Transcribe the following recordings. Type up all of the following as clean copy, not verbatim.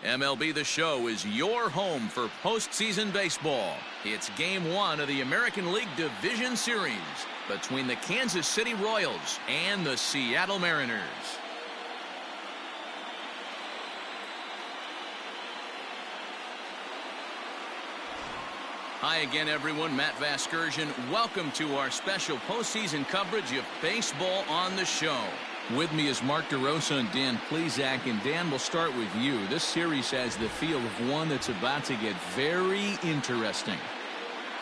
MLB The Show is your home for postseason baseball. It's Game 1 of the American League Division Series between the Kansas City Royals and the Seattle Mariners. Hi again, everyone. Matt Vasgersian. Welcome to our special postseason coverage of Baseball on the Show. With me is Mark DeRosa and Dan Plesac. And Dan, we'll start with you. This series has the feel of one that's about to get very interesting.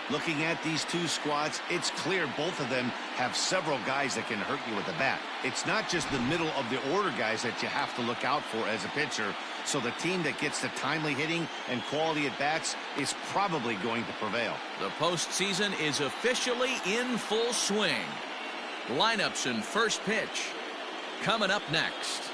Looking at these two squads, it's clear both of them have several guys that can hurt you with the bat. It's not just the middle of the order guys that you have to look out for as a pitcher. So the team that gets the timely hitting and quality at bats is probably going to prevail. The postseason is officially in full swing. Lineups and first pitch coming up next.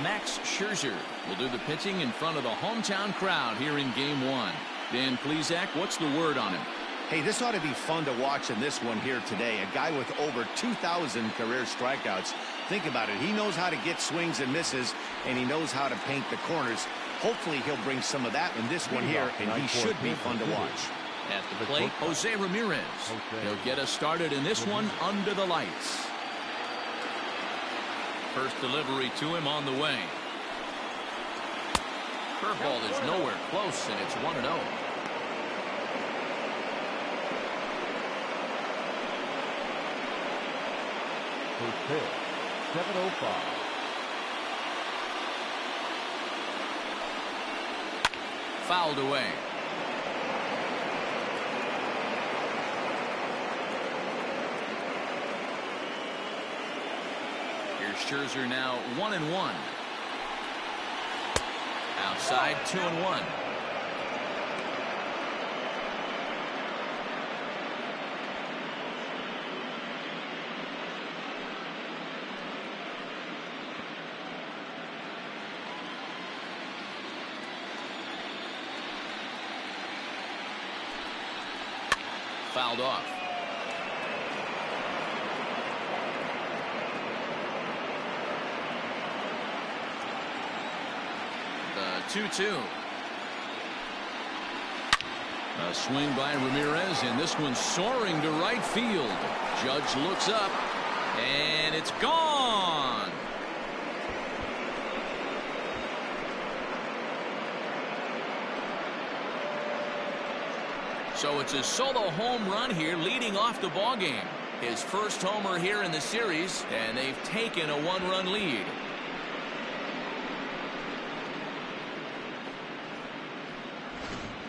Max Scherzer will do the pitching in front of the hometown crowd here in Game 1. Dan Plesac, what's the word on him? Hey, this ought to be fun to watch in this one here today. A guy with over 2,000 career strikeouts. Think about it. He knows how to get swings and misses, and he knows how to paint the corners. Hopefully he'll bring some of that in this one here, and he should be fun to watch. At the plate, Jose Ramirez. He'll get us started in this one under the lights. First delivery to him on the way. Curveball is nowhere close, and it's 1-0. First pitch, 7:05. Fouled away. Scherzer now 1-1. Outside 2-1. Fouled off. The 2-2. A swing by Ramirez, and this one's soaring to right field. Judge looks up, and it's gone. So it's a solo home run here, leading off the ballgame. His first homer here in the series, and they've taken a one-run lead.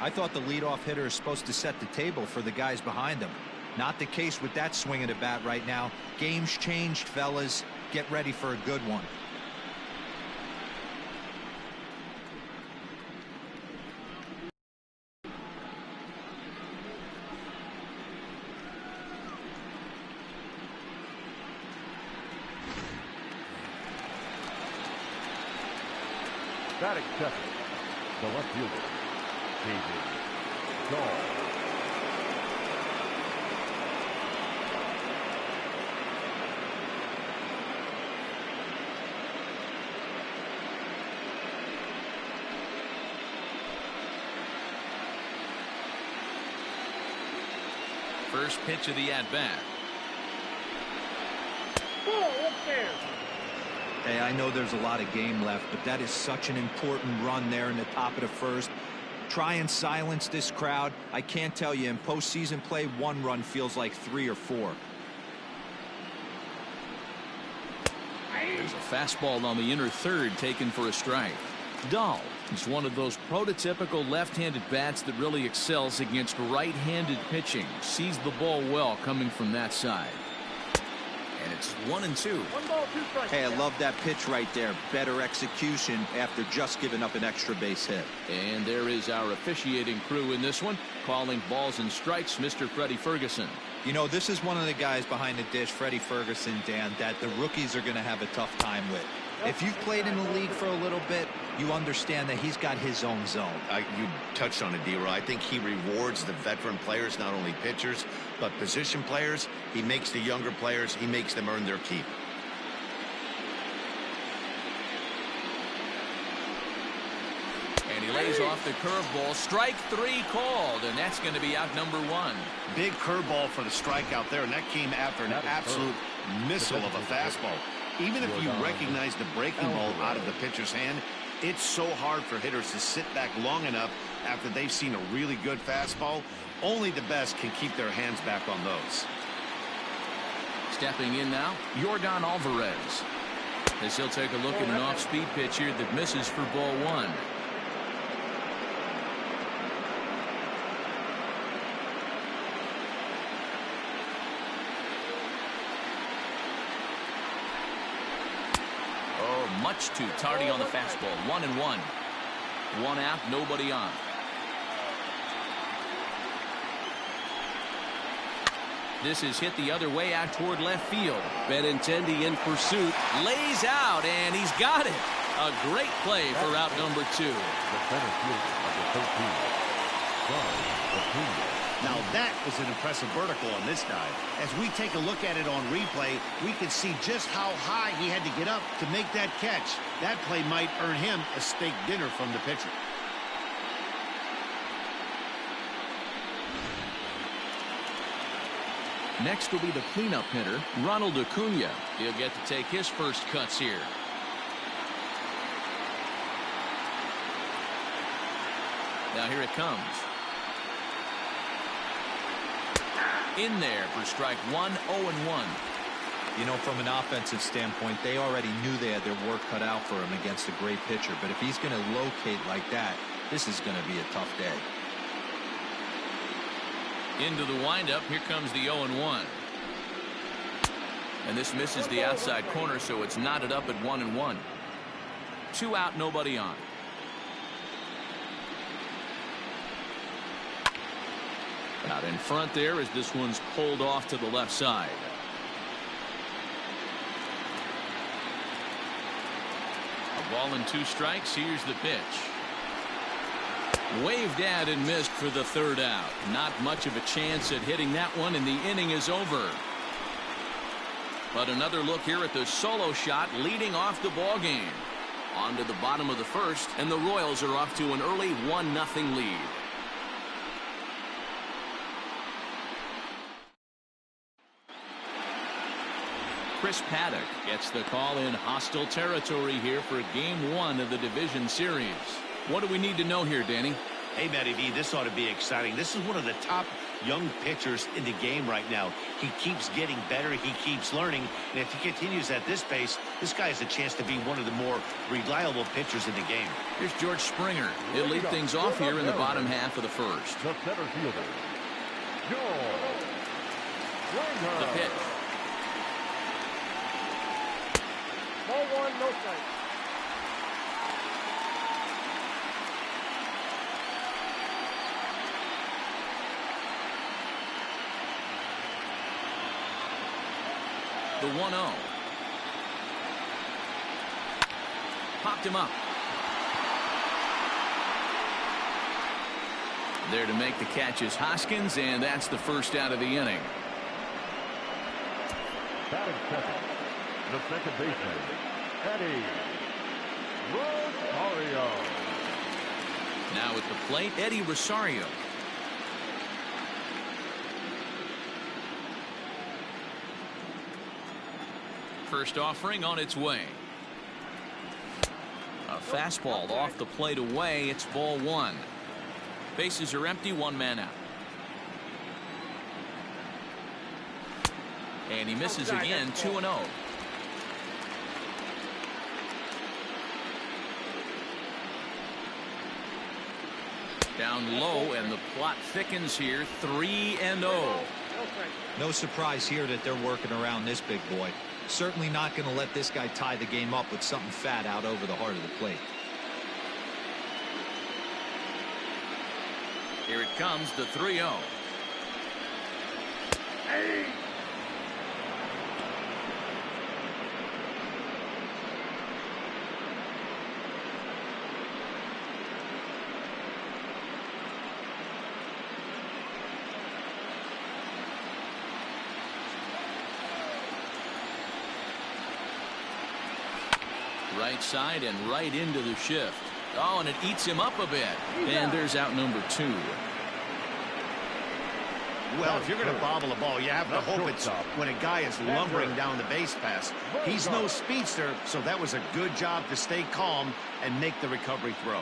I thought the leadoff hitter is supposed to set the table for the guys behind him. Not the case with that swing of the bat right now. Game's changed, fellas. Get ready for a good one. Batting second, the left fielder, David Dahl. First pitch of the at-bat. Hey, I know there's a lot of game left, but that is such an important run there in the top of the first. Try and silence this crowd. I can't tell you, in postseason play, one run feels like 3 or 4. There's a fastball on the inner third taken for a strike. Dahl is one of those prototypical left-handed bats that really excels against right-handed pitching. Sees the ball well coming from that side. And it's 1-2. 1 ball, 2 strikes. Hey, I love that pitch right there. Better execution after just giving up an extra base hit. And there is our officiating crew in this one, calling balls and strikes, Mr. Freddie Ferguson. You know, this is one of the guys behind the dish, Freddie Ferguson, Dan, that the rookies are going to have a tough time with. If you've played in the league for a little bit, you understand that he's got his own zone. You touched on it, D-Roy. I think he rewards the veteran players, not only pitchers, but position players. He makes the younger players, he makes them earn their keep. And he lays off the curveball. Strike 3 called, and that's going to be out number 1. Big curveball for the strikeout there, and that came after an absolute missile of a fastball. Even if you recognize the breaking ball out of the pitcher's hand, it's so hard for hitters to sit back long enough after they've seen a really good fastball. Only the best can keep their hands back on those. Stepping in now, Yordan Alvarez. As he'll take a look at an off-speed pitch here that misses for ball 1. Much too tardy on the fastball. 1-1. 1 out, nobody on. This is hit the other way out toward left field. Benintendi in pursuit, lays out, and he's got it. A great play for out number 2. The center fielder, number 13, Ron Acuna. Now that was an impressive vertical on this dive. As we take a look at it on replay, we can see just how high he had to get up to make that catch. That play might earn him a steak dinner from the pitcher. Next will be the cleanup hitter, Ronald Acuna. He'll get to take his first cuts here. Now here it comes. In there for strike 1, 0-1. You know, from an offensive standpoint, they already knew they had their work cut out for him against a great pitcher. But if he's going to locate like that, this is going to be a tough day. Into the windup. Here comes the 0-1. And this misses the outside corner, so it's knotted up at 1-1. 2 out, nobody on. Out in front there as this one's pulled off to the left side. A ball and 2 strikes. Here's the pitch. Waved at and missed for the 3rd out. Not much of a chance at hitting that one, and the inning is over. But another look here at the solo shot leading off the ball game. On to the bottom of the 1st, and the Royals are off to an early 1-0 lead. Chris Paddock gets the call in hostile territory here for game 1 of the division series. What do we need to know here, Danny? Hey, Matty V, this ought to be exciting. This is one of the top young pitchers in the game right now. He keeps getting better. He keeps learning. And if he continues at this pace, this guy has a chance to be one of the more reliable pitchers in the game. Here's George Springer. He'll lead things off here in the bottom half of the 1st. The center fielder, George Springer. The pitch. Ball 1, no strikes. The 1-0. Popped him up. There to make the catch is Hoskins, and that's the 1st out of the inning. Batting second, the second baseman, Eddie Rosario. Now at the plate, Eddie Rosario. First offering on its way. A fastball off the plate away. It's ball 1. Bases are empty, 1 man out. And he misses again, 2-0. Down low, and the plot thickens here, 3-0. No surprise here that they're working around this big boy. Certainly not going to let this guy tie the game up with something fat out over the heart of the plate. Here it comes, the 3-0. Hey. Right side and right into the shift. Oh, and it eats him up a bit. And there's out number 2. Well, if you're going to bobble a ball, you have to hope it's when a guy is lumbering down the base pass. He's no speedster, so that was a good job to stay calm and make the recovery throw.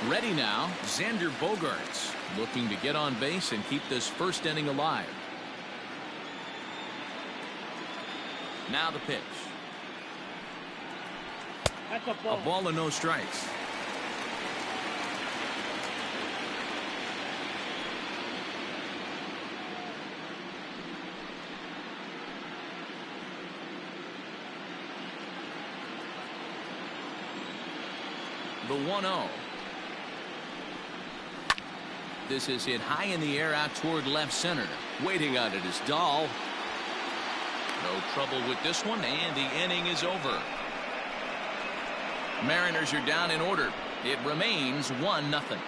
Ready now, Xander Bogaerts looking to get on base and keep this first inning alive. Now the pitch. That's A ball and no strikes. The 1-0. This is hit high in the air out toward left center. Waiting on it is Dahl. No trouble with this one, and the inning is over. Mariners are down in order. It remains 1-0.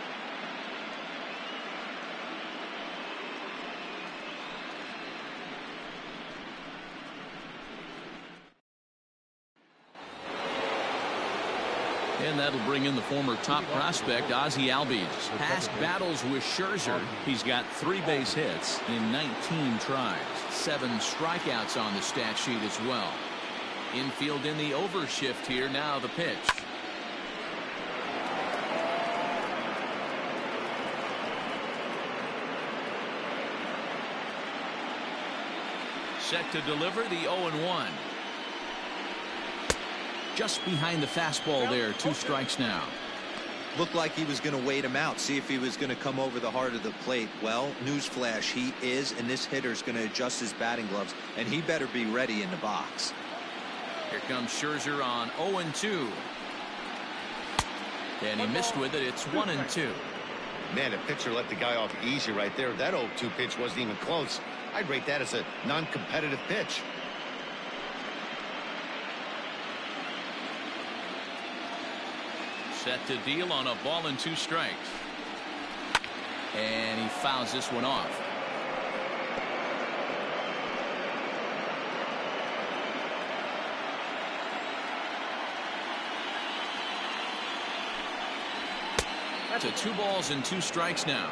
And that'll bring in the former top prospect, Ozzie Albies. Past battles with Scherzer, he's got 3 base hits in 19 tries. 7 strikeouts on the stat sheet as well. Infield in the overshift here. Now the pitch. Set to deliver the 0-1. Just behind the fastball there. 2 strikes now. Looked like he was going to wait him out, see if he was going to come over the heart of the plate. Well, newsflash, he is, and this hitter's going to adjust his batting gloves, and he better be ready in the box. Here comes Scherzer on 0-2. And he missed with it. It's 1-2. Man, a pitcher let the guy off easy right there. That 0-2 pitch wasn't even close. I'd rate that as a non-competitive pitch. Set to deal on a ball and 2 strikes. And he fouls this one off. To 2 balls and 2 strikes now.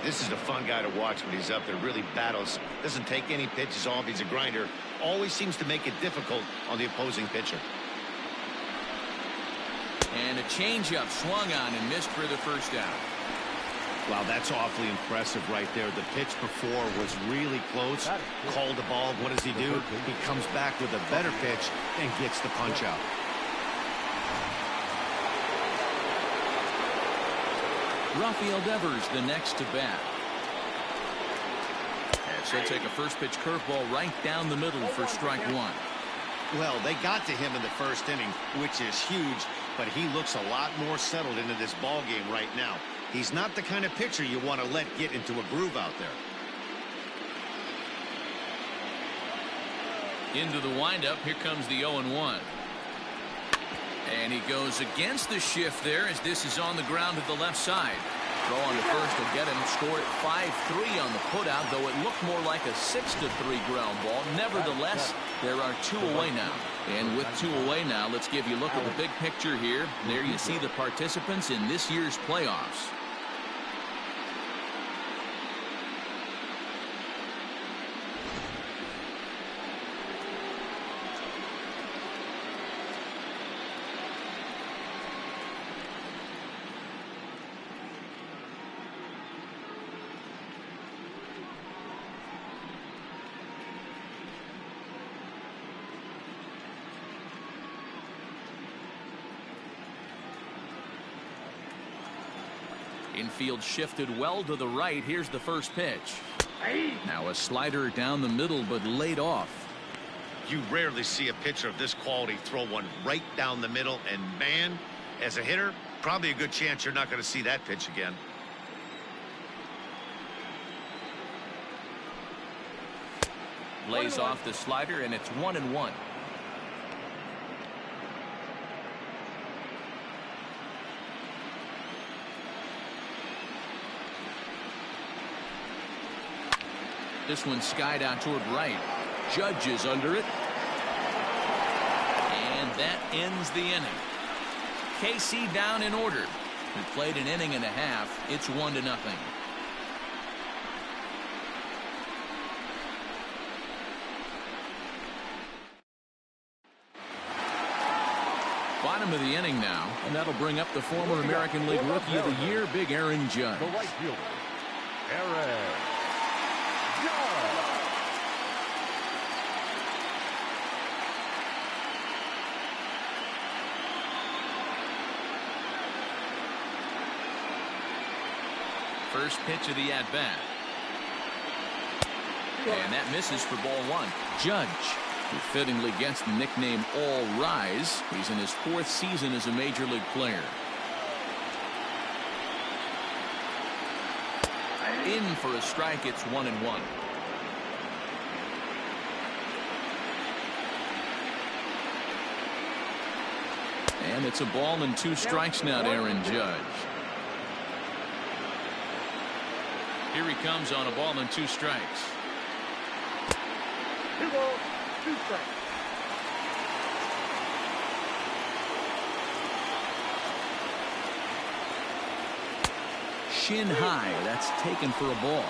This is a fun guy to watch when he's up there. Really battles. Doesn't take any pitches off. He's a grinder. Always seems to make it difficult on the opposing pitcher. And a changeup swung on and missed for the first out. Wow, that's awfully impressive right there. The pitch before was really close. Called the ball. What does he do? He comes back with a better pitch and gets the punch out. Rafael Devers the next to bat. And so take a first pitch curveball right down the middle for strike 1. Well, they got to him in the first inning, which is huge, but he looks a lot more settled into this ball game right now. He's not the kind of pitcher you want to let get into a groove out there. Into the windup. Here comes the 0-1. And he goes against the shift there as this is on the ground to the left side. Throw on to first will get him. Scored at 5-3 on the putout, though it looked more like a 6-3 ground ball. Nevertheless, there are 2 away now. And with 2 away now, let's give you a look at the big picture here. There you see the participants in this year's playoffs. Infield shifted well to the right. Here's the first pitch. Now a slider down the middle, but laid off. You rarely see a pitcher of this quality throw one right down the middle, and man, as a hitter, probably a good chance you're not going to see that pitch again. Lays off the slider, and it's 1-1. This one skied out toward right. Judge is under it. And that ends the inning. KC down in order. We played an inning and a half. It's 1-0. Bottom of the inning now, and that'll bring up the former American League Rookie of the Year, Big Aaron Judge. The right fielder, Aaron Judge. First pitch of the at-bat. And that misses for ball 1. Judge, who fittingly gets the nickname All Rise. He's in his 4th season as a major league player. In for a strike. It's 1-1. And it's a ball and 2 strikes now to Aaron Judge. Here he comes on a ball and 2 strikes. 2 balls, 2 strikes. Shin high. That's taken for a ball.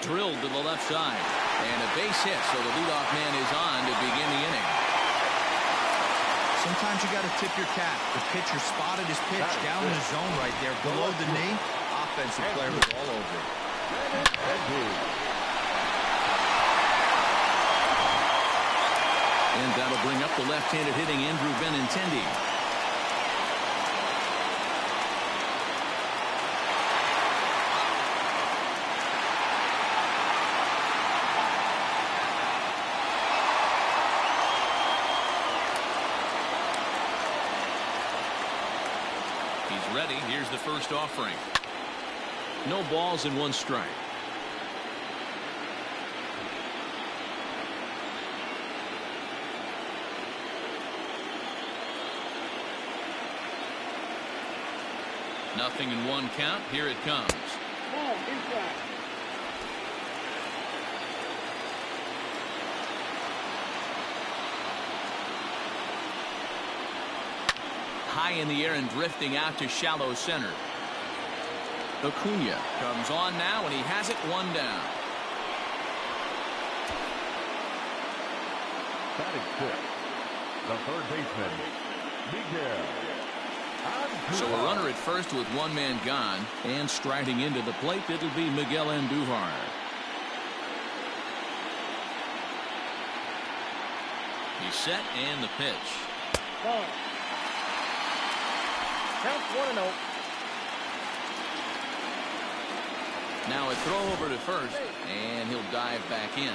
Drilled to the left side. And a base hit, so the leadoff man is on to begin the inning. Sometimes you got to tip your cap. The pitcher spotted his pitch down in the zone right there below the knee. Offensive player was all over it. And that'll bring up the left-handed hitting Andrew Benintendi. He's ready. Here's the first offering. No balls and 1 strike. Nothing in 1 count. Here it comes. Ball, inside. High in the air and drifting out to shallow center. Acuna comes on now, and he has it 1 down. Batting 6th, the third baseman, Miguel. So a runner at first with 1 man gone, and striding into the plate, it'll be Miguel Andujar. He's set, and the pitch. Ball. Count 1-0. Now a throw over to first, and he'll dive back in.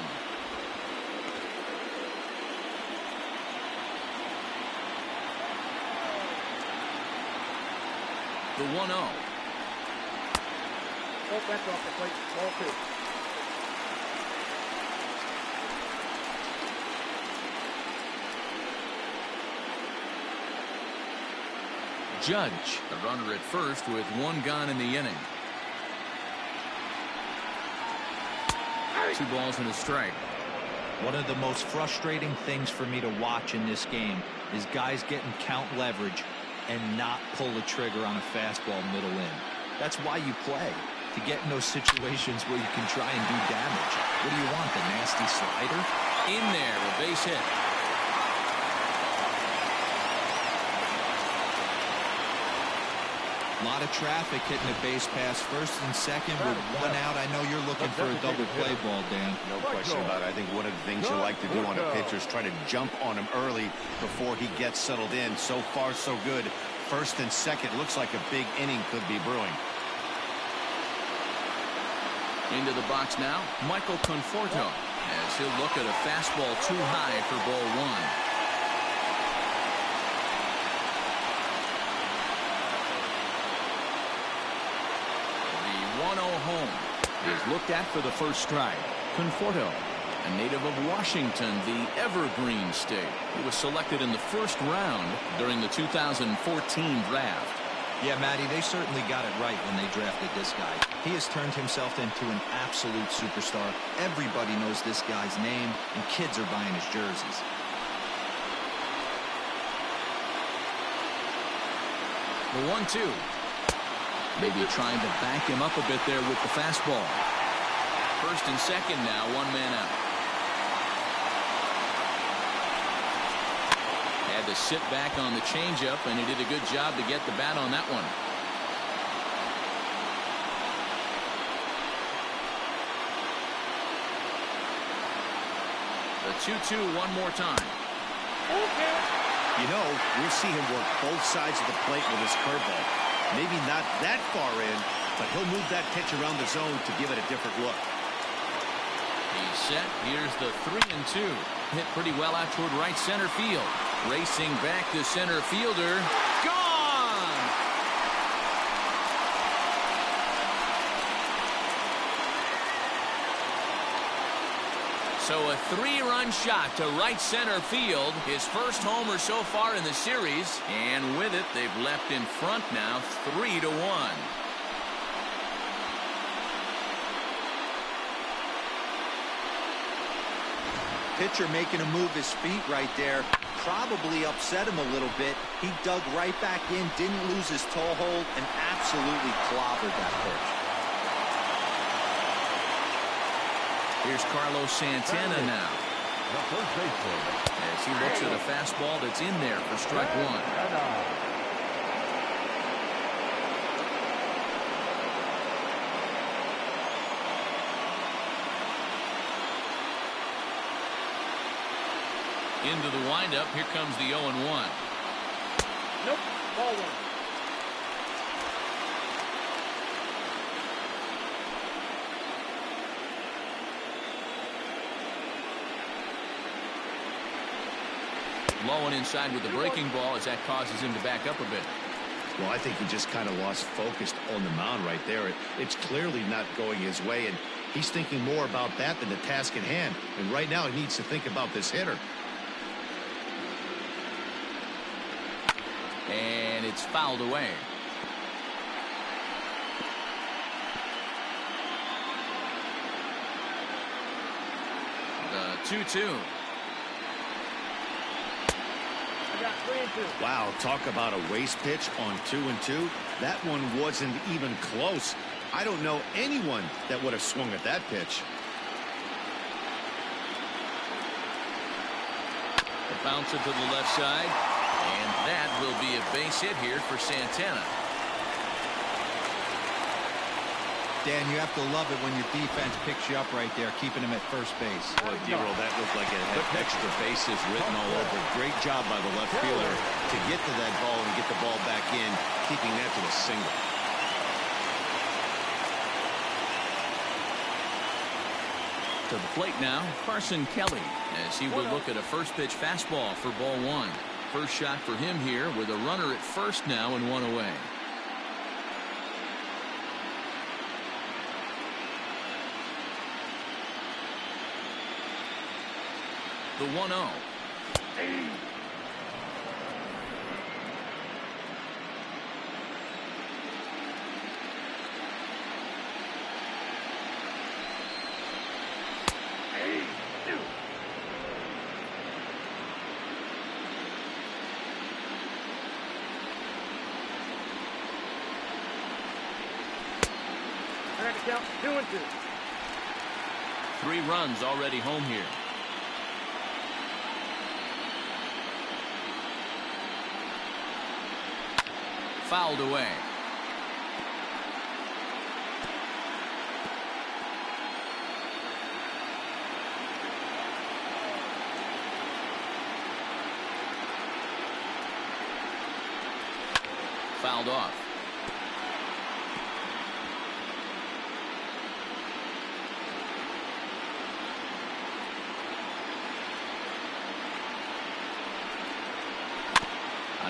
The 1-0. Oh, that's off the plate. Ball 2. Judge, the runner at first with 1 gone in the inning. 2 balls and a strike. One of the most frustrating things for me to watch in this game is guys getting count leverage and not pull the trigger on a fastball middle in. That's why you play, to get in those situations where you can try and do damage. What do you want, the nasty slider? In there, a base hit. A lot of traffic hitting the base pass first and second with one out. I know you're looking for a double play ball, Dan. No question about it. I think one of the things you like to do on a pitcher is try to jump on him early before he gets settled in. So far, so good. First and second, looks like a big inning could be brewing. Into the box now, Michael Conforto, as he'll look at a fastball too high for ball one. The 1-0 home is looked at for the first strike. Conforto, a native of Washington, the Evergreen State. He was selected in the first round during the 2014 draft. Yeah, Matty, they certainly got it right when they drafted this guy. He has turned himself into an absolute superstar. Everybody knows this guy's name, and kids are buying his jerseys. The 1-2. Maybe trying to back him up a bit there with the fastball. First and second now, one man out. Had to sit back on the changeup, and he did a good job to get the bat on that one. The 2-2 one more time. You know, we'll see him work both sides of the plate with his curveball. Maybe not that far in, but he'll move that pitch around the zone to give it a different look. He's set. Here's the 3-2. Hit pretty well out toward right center field. Racing back to center fielder. Gone! So a 3-run shot to right center field. His first homer so far in the series. And with it, they've left in front now 3-1. Pitcher making him move his feet right there. Probably upset him a little bit. He dug right back in, didn't lose his toe hold, and absolutely clobbered that pitch. Here's Carlos Santana now, The first baseman. as he looks at a fastball that's in there for strike one. Into the windup. Here comes the 0-1. Nope. Ball one. Low and inside with the breaking ball as that causes him to back up a bit. Well, I think he just kind of lost focus on the mound right there. It's clearly not going his way, and he's thinking more about that than the task at hand. And right now he needs to think about this hitter. And it's fouled away. The 2-2. I got 3-2. Wow, talk about a waste pitch on 2-2. That one wasn't even close. I don't know anyone that would have swung at that pitch. Bounce it to the left side. And that will be a base hit here for Santana. Dan, you have to love it when your defense picks you up right there, keeping him at first base. Boy, D-Roll, that looked like it had extra bases written all over. Great job by the left fielder to get to that ball and get the ball back in, keeping that to a single. To the plate now, Carson Kelly, as he will look at a first pitch fastball for ball one. First shot for him here with a runner at first now and one away. The 1-0. I got to count 2-2. 3 runs already home here. Fouled away. fouled off.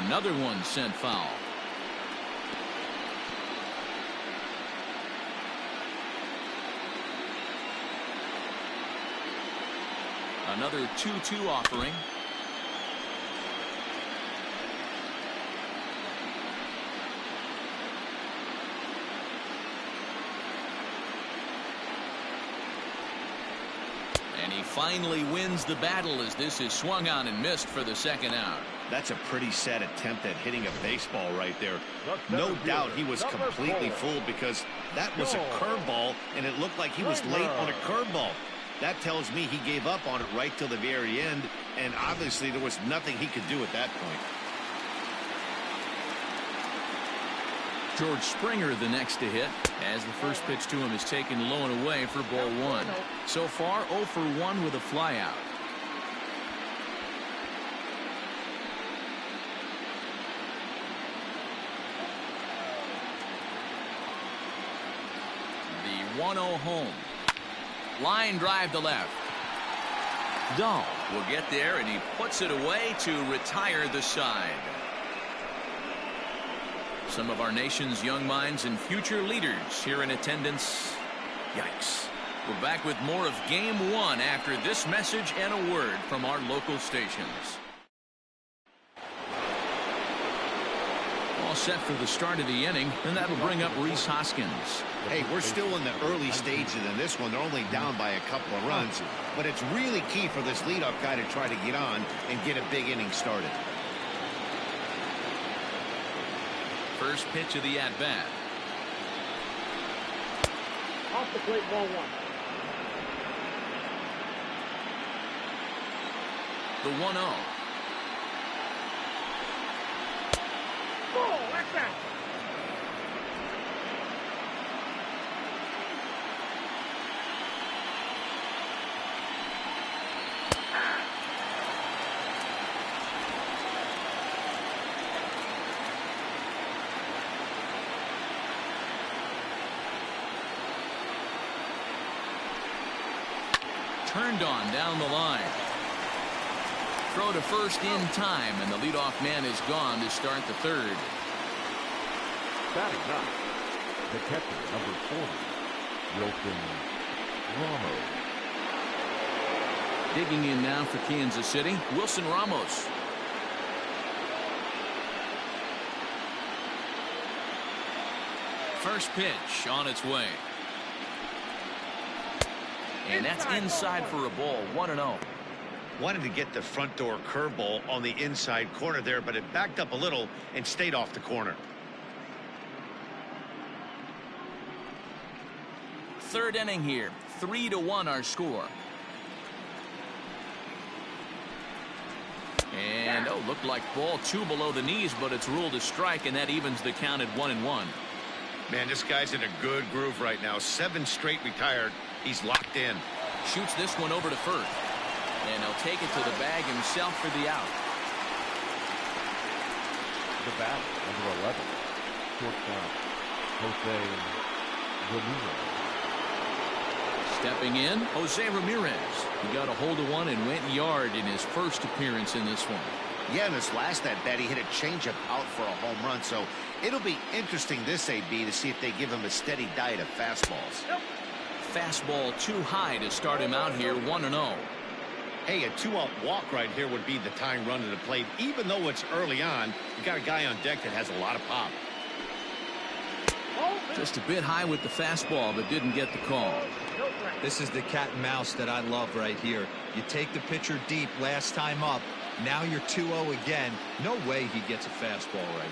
Another one sent foul. Another 2-2 offering. And he finally wins the battle as this is swung on and missed for the second out. That's a pretty sad attempt at hitting a baseball right there. No doubt he was completely fooled because that was a curveball and it looked like he was late on a curveball. That tells me he gave up on it right till the very end, and obviously there was nothing he could do at that point. George Springer the next to hit as the first pitch to him is taken low and away for ball one. So far 0 for 1 with a flyout. The 1-0 home. Line drive to left. Dahl will get there and he puts it away to retire the side. Some of our nation's young minds and future leaders here in attendance. Yikes. We're back with more of game one after this message and a word from our local stations. All set for the start of the inning, and that'll bring up Rhys Hoskins. Hey, we're still in the early stages in this one. They're only down by a couple of runs, but it's really key for this leadoff guy to try to get on and get a big inning started. First pitch of the at-bat. Off the plate, ball one. The 1-0. Oh, that's out. Turned on down the line. Throw to first in time, and the leadoff man is gone to start the third. Batting ninth, the catcher, number 40, Wilson Ramos. Digging in now for Kansas City, Wilson Ramos. First pitch on its way. And that's inside for a ball, 1-0. Wanted to get the front door curveball on the inside corner there, but it backed up a little and stayed off the corner. Third inning here, 3-1 our score. And looked like ball 2 below the knees, but it's ruled a strike, and that evens the count at 1-1. Man, this guy's in a good groove right now. 7 straight retired. He's locked in. Shoots this one over to first. And he'll take it to the bag himself for the out. The bat, number 11, shortstop, Jose Ramirez. Stepping in, Jose Ramirez. He got a hold of one and went yard in his first appearance in this one. Yeah, in his last at-bat, he hit a changeup out for a home run, so it'll be interesting this AB to see if they give him a steady diet of fastballs. Yep. Fastball too high to start him out here, 1-0. Hey, a 2-out walk right here would be the tying run to the plate. Even though it's early on, you got a guy on deck that has a lot of pop. Just a bit high with the fastball, but didn't get the call. This is the cat and mouse that I love right here. You take the pitcher deep last time up. Now you're 2-0 again. No way he gets a fastball right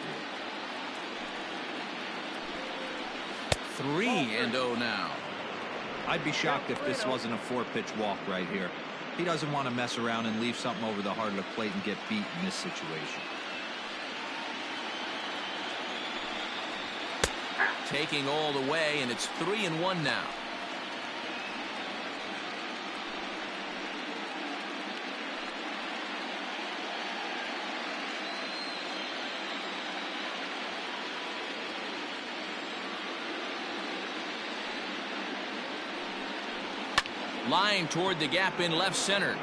here. 3-0 now. I'd be shocked if this wasn't a 4-pitch walk right here. He doesn't want to mess around and leave something over the heart of the plate and get beat in this situation. Taking all the way, and it's 3-1 now. Line toward the gap in left center.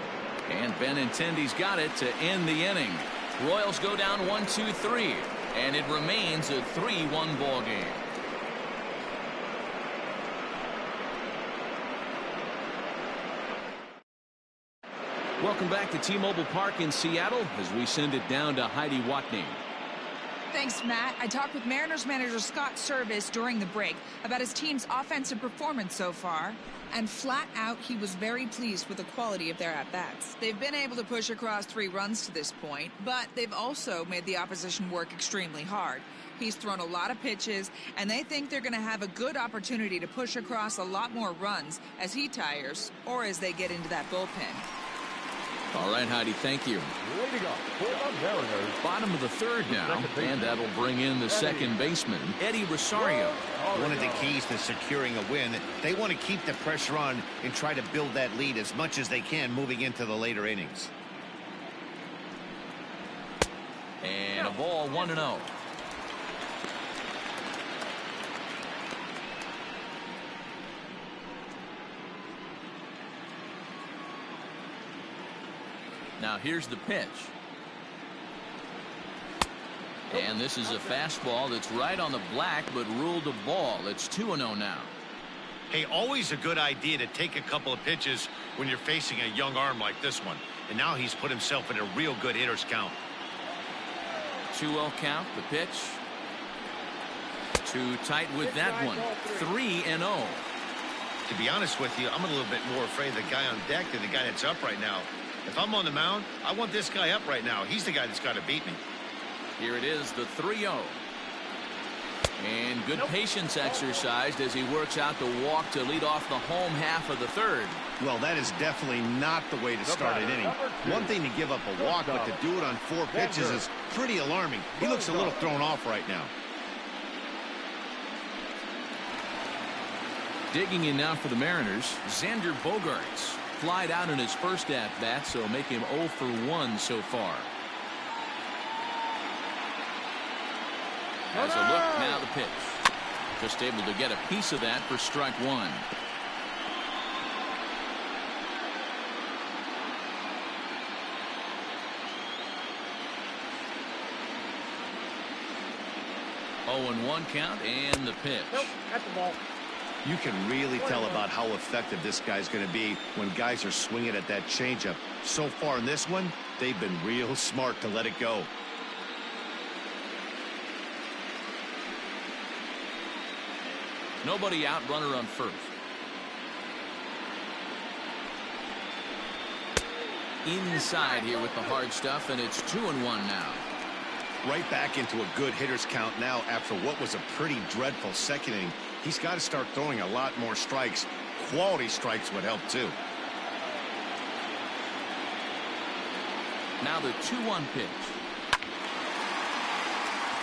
And Benintendi's got it to end the inning. Royals go down 1-2-3. And it remains a 3-1 ball game. Welcome back to T-Mobile Park in Seattle as we send it down to Heidi Watney. Thanks, Matt. I talked with Mariners manager Scott Service during the break about his team's offensive performance so far. And flat out, he was very pleased with the quality of their at-bats. They've been able to push across 3 runs to this point, but they've also made the opposition work extremely hard. He's thrown a lot of pitches, and they think they're going to have a good opportunity to push across a lot more runs as he tires or as they get into that bullpen. All right, Heidi, thank you. Leading up for the Mariners. Bottom of the third now, and that'll bring in the second baseman, Eddie Rosario. One of the keys to securing a win, they want to keep the pressure on and try to build that lead as much as they can moving into the later innings. And a ball 1-0. Now here's the pitch. And this is a fastball that's right on the black but ruled a ball. It's 2-0 now. Hey, always a good idea to take a couple of pitches when you're facing a young arm like this one. And now he's put himself in a real good hitter's count. 2-0 count, the pitch. Too tight with that one. 3-0. To be honest with you, I'm a little bit more afraid of the guy on deck than the guy that's up right now. If I'm on the mound, I want this guy up right now. He's the guy that's got to beat me. Here it is, the 3-0. And good patience exercised as he works out the walk to lead off the home half of the third. Well, that is definitely not the way to start an inning. One thing to give up a walk, but to do it on 4 pitches is pretty alarming. He looks a little thrown off right now. Digging in now for the Mariners, Xander Bogaerts. Flied out in his first at-bat, so make him 0 for 1 so far. Has a look, now the pitch. Just able to get a piece of that for strike 1. Oh, and 1 count, and the pitch. Nope, that's the ball. You can really tell about how effective this guy's going to be when guys are swinging at that changeup. So far in this one, they've been real smart to let it go. Nobody out, runner on first. Inside here with the hard stuff, and it's 2-1 now. Right back into a good hitter's count now after what was a pretty dreadful second inning. He's got to start throwing a lot more strikes. Quality strikes would help too. Now the 2-1 pitch.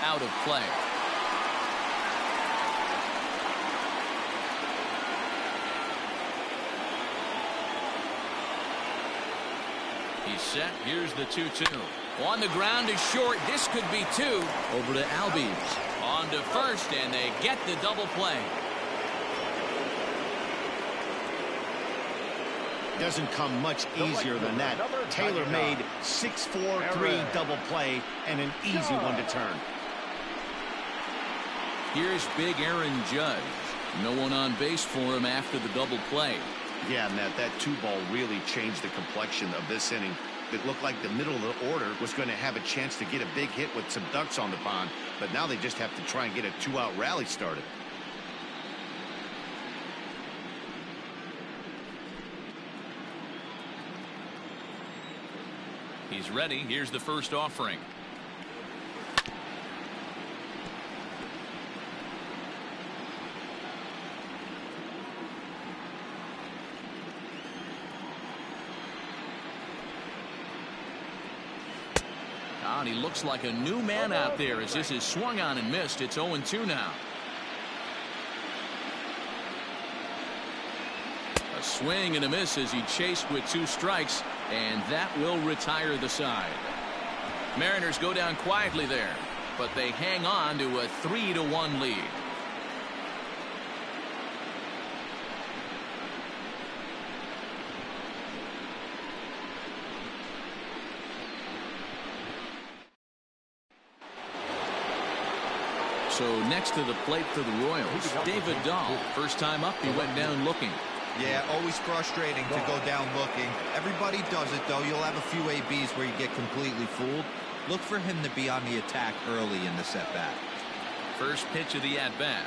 Out of play. He's set. Here's the 2-2. On the ground is short. This could be 2. Over to Albies. On to first, and they get the double play. Doesn't come much easier than that. Tailor-made 6-4-3 double play and an easy one to turn. Here's big Aaron Judge. No one on base for him after the double play. Yeah, Matt, that 2-ball really changed the complexion of this inning. It looked like the middle of the order was going to have a chance to get a big hit with some ducks on the pond, but now they just have to try and get a 2-out rally started. He's ready. Here's the first offering. And he looks like a new man out there as this is swung on and missed. It's 0-2 now. A swing and a miss as he chased with 2 strikes, and that will retire the side. Mariners go down quietly there, but they hang on to a 3-1 lead. So next to the plate for the Royals, David Dahl. First time up, he went down looking. Yeah, always frustrating to go down looking. Everybody does it, though. You'll have a few ABs where you get completely fooled. Look for him to be on the attack early in the at-bat. First pitch of the at-bat.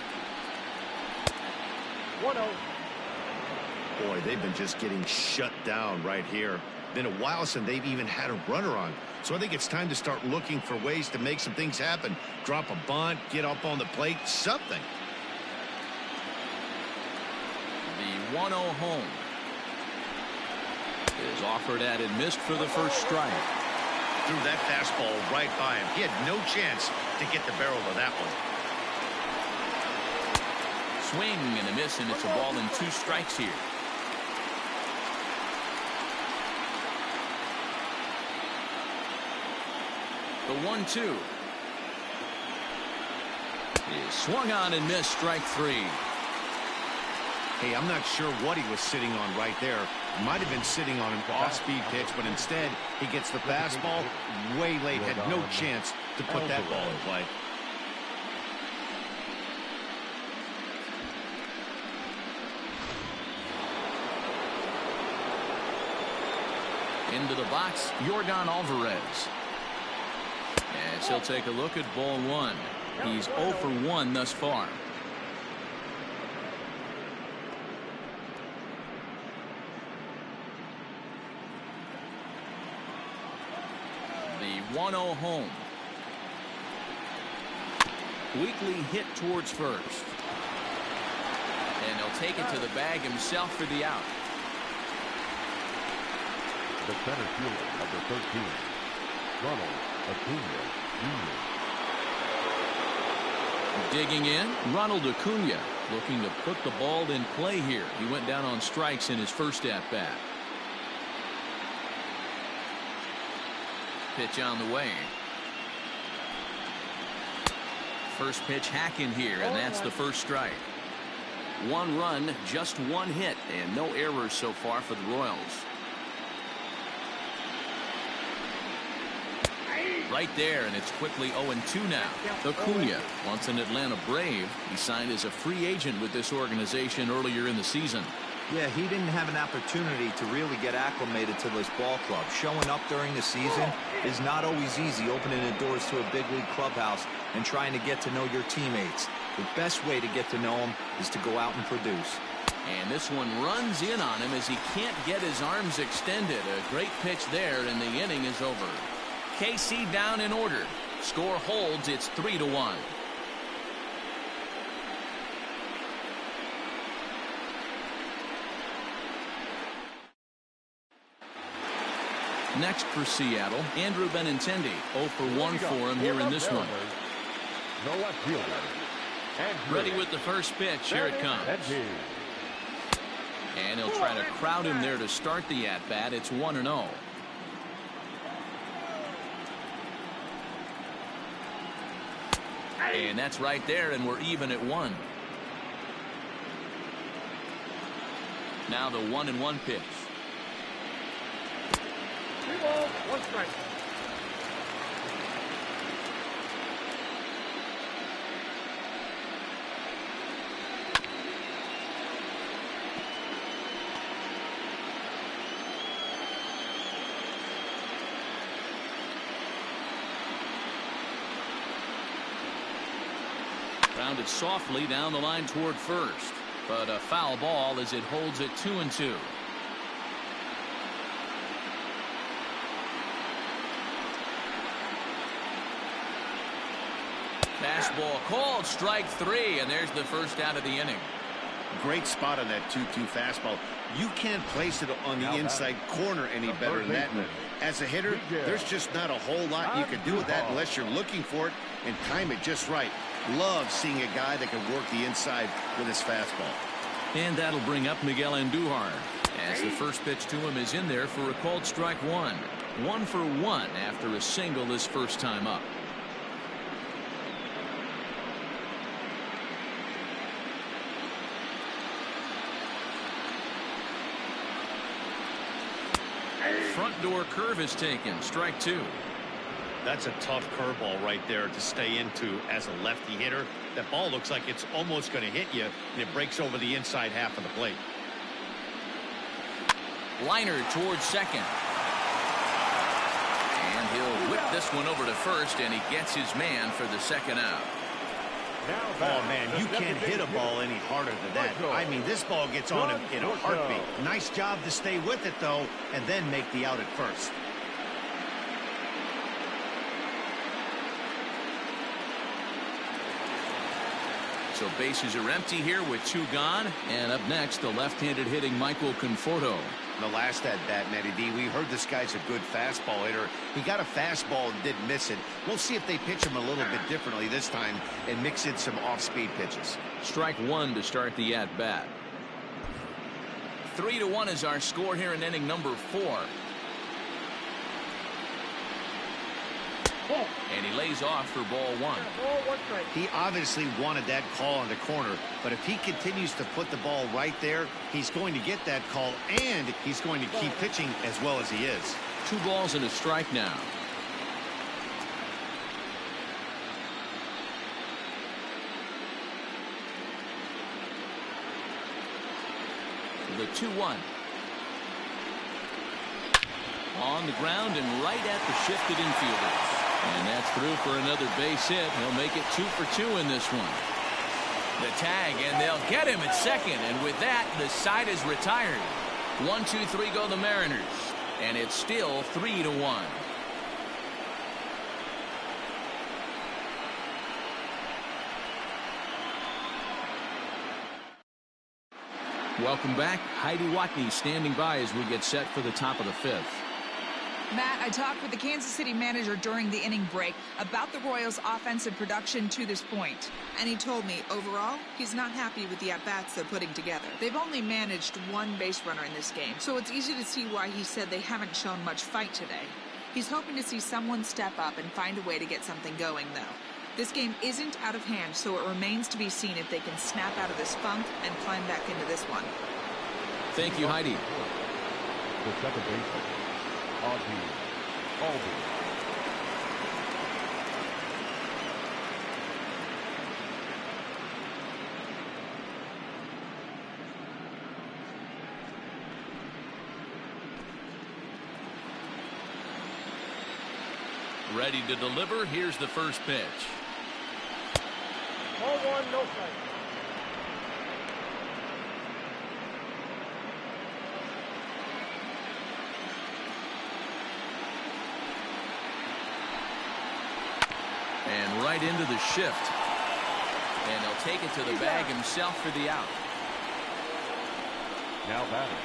1-0. Boy, they've been just getting shut down right here. Been a while since they've even had a runner on. So I think it's time to start looking for ways to make some things happen. Drop a bunt, get up on the plate, something. The 1-0 home is offered at and missed for the first strike. Threw that fastball right by him. He had no chance to get the barrel of that one. Swing and a miss, and it's a ball and 2 strikes here. The 1-2 is swung on and missed, strike 3. Hey, I'm not sure what he was sitting on right there. Might have been sitting on an off-speed pitch, but instead he gets the fastball way late. Had no chance to put that ball in play. Into the box, Yordan Alvarez. As he'll take a look at ball 1. He's 0 for 1 thus far. The 1-0 home. Weakly hit towards first. And he'll take it to the bag himself for the out. The center fielder, number 13, Ronald Acuna Jr. Digging in, Ronald Acuna looking to put the ball in play here. He went down on strikes in his first at-bat. Pitch on the way. First pitch hack in here, and that's the first strike. 1 run, just 1 hit, and no errors so far for the Royals. Right there, and it's quickly 0-2 now. Acuna, once an Atlanta Brave, he signed as a free agent with this organization earlier in the season. Yeah, he didn't have an opportunity to really get acclimated to this ball club. Showing up during the season is not always easy, opening the doors to a big league clubhouse and trying to get to know your teammates. The best way to get to know them is to go out and produce. And this one runs in on him as he can't get his arms extended. A great pitch there, and the inning is over. KC down in order. Score holds. It's 3-1. Next for Seattle, Andrew Benintendi. 0 for 1 for him here in this one. No left fielder. Ready with the first pitch. Here it comes. And he'll try to crowd him there to start the at-bat. It's 1-0. And that's right there, and we're even at 1. Now the 1-1 pitch. 3 balls, 1 strike. Grounded softly down the line toward first, but a foul ball as it holds it 2-2. Fastball called, strike 3, and there's the first out of the inning. Great spot on that 2-2 fastball. You can't place it on the inside corner any better than that. And as a hitter, there's just not a whole lot you can do with that unless you're looking for it and time it just right. Love seeing a guy that can work the inside with his fastball. And that'll bring up Miguel Andujar as the first pitch to him is in there for a called strike 1. 1 for 1 after a single his first time up. Front door curve is taken. Strike 2. That's a tough curveball right there to stay into as a lefty hitter. That ball looks like it's almost going to hit you, and it breaks over the inside half of the plate. Liner towards second. And he'll whip this one over to first, and he gets his man for the second out. Oh, man, you can't hit a ball any harder than that. I mean, this ball gets on him in a heartbeat. Nice job to stay with it, though, and then make the out at first. So bases are empty here with 2 gone. And up next, the left-handed hitting Michael Conforto. The last at bat, Matty D, we heard this guy's a good fastball hitter. He got a fastball and didn't miss it. We'll see if they pitch him a little bit differently this time and mix in some off-speed pitches. Strike 1 to start the at-bat. 3-1 is our score here in inning number 4. And he lays off for ball 1. He obviously wanted that call in the corner, but if he continues to put the ball right there, he's going to get that call, and he's going to keep pitching as well as he is. 2 balls and a strike now. The 2-1. On the ground and right at the shifted infielders. And that's through for another base hit. He'll make it 2 for 2 in this one. The tag, and they'll get him at second. And with that, the side is retired. 1, 2, 3 go the Mariners. And it's still 3-1. Welcome back. Heidi Watney standing by as we get set for the top of the 5th. Matt, I talked with the Kansas City manager during the inning break about the Royals' offensive production to this point. And he told me, overall, he's not happy with the at-bats they're putting together. They've only managed 1 base runner in this game, so it's easy to see why he said they haven't shown much fight today. He's hoping to see someone step up and find a way to get something going, though. This game isn't out of hand, so it remains to be seen if they can snap out of this funk and climb back into this one. Thank you, Heidi. The second baseman, ALDS. Ready to deliver. Here's the first pitch. Ball 1, no strike. And right into the shift. And he'll take it to the bag himself for the out. Now batting,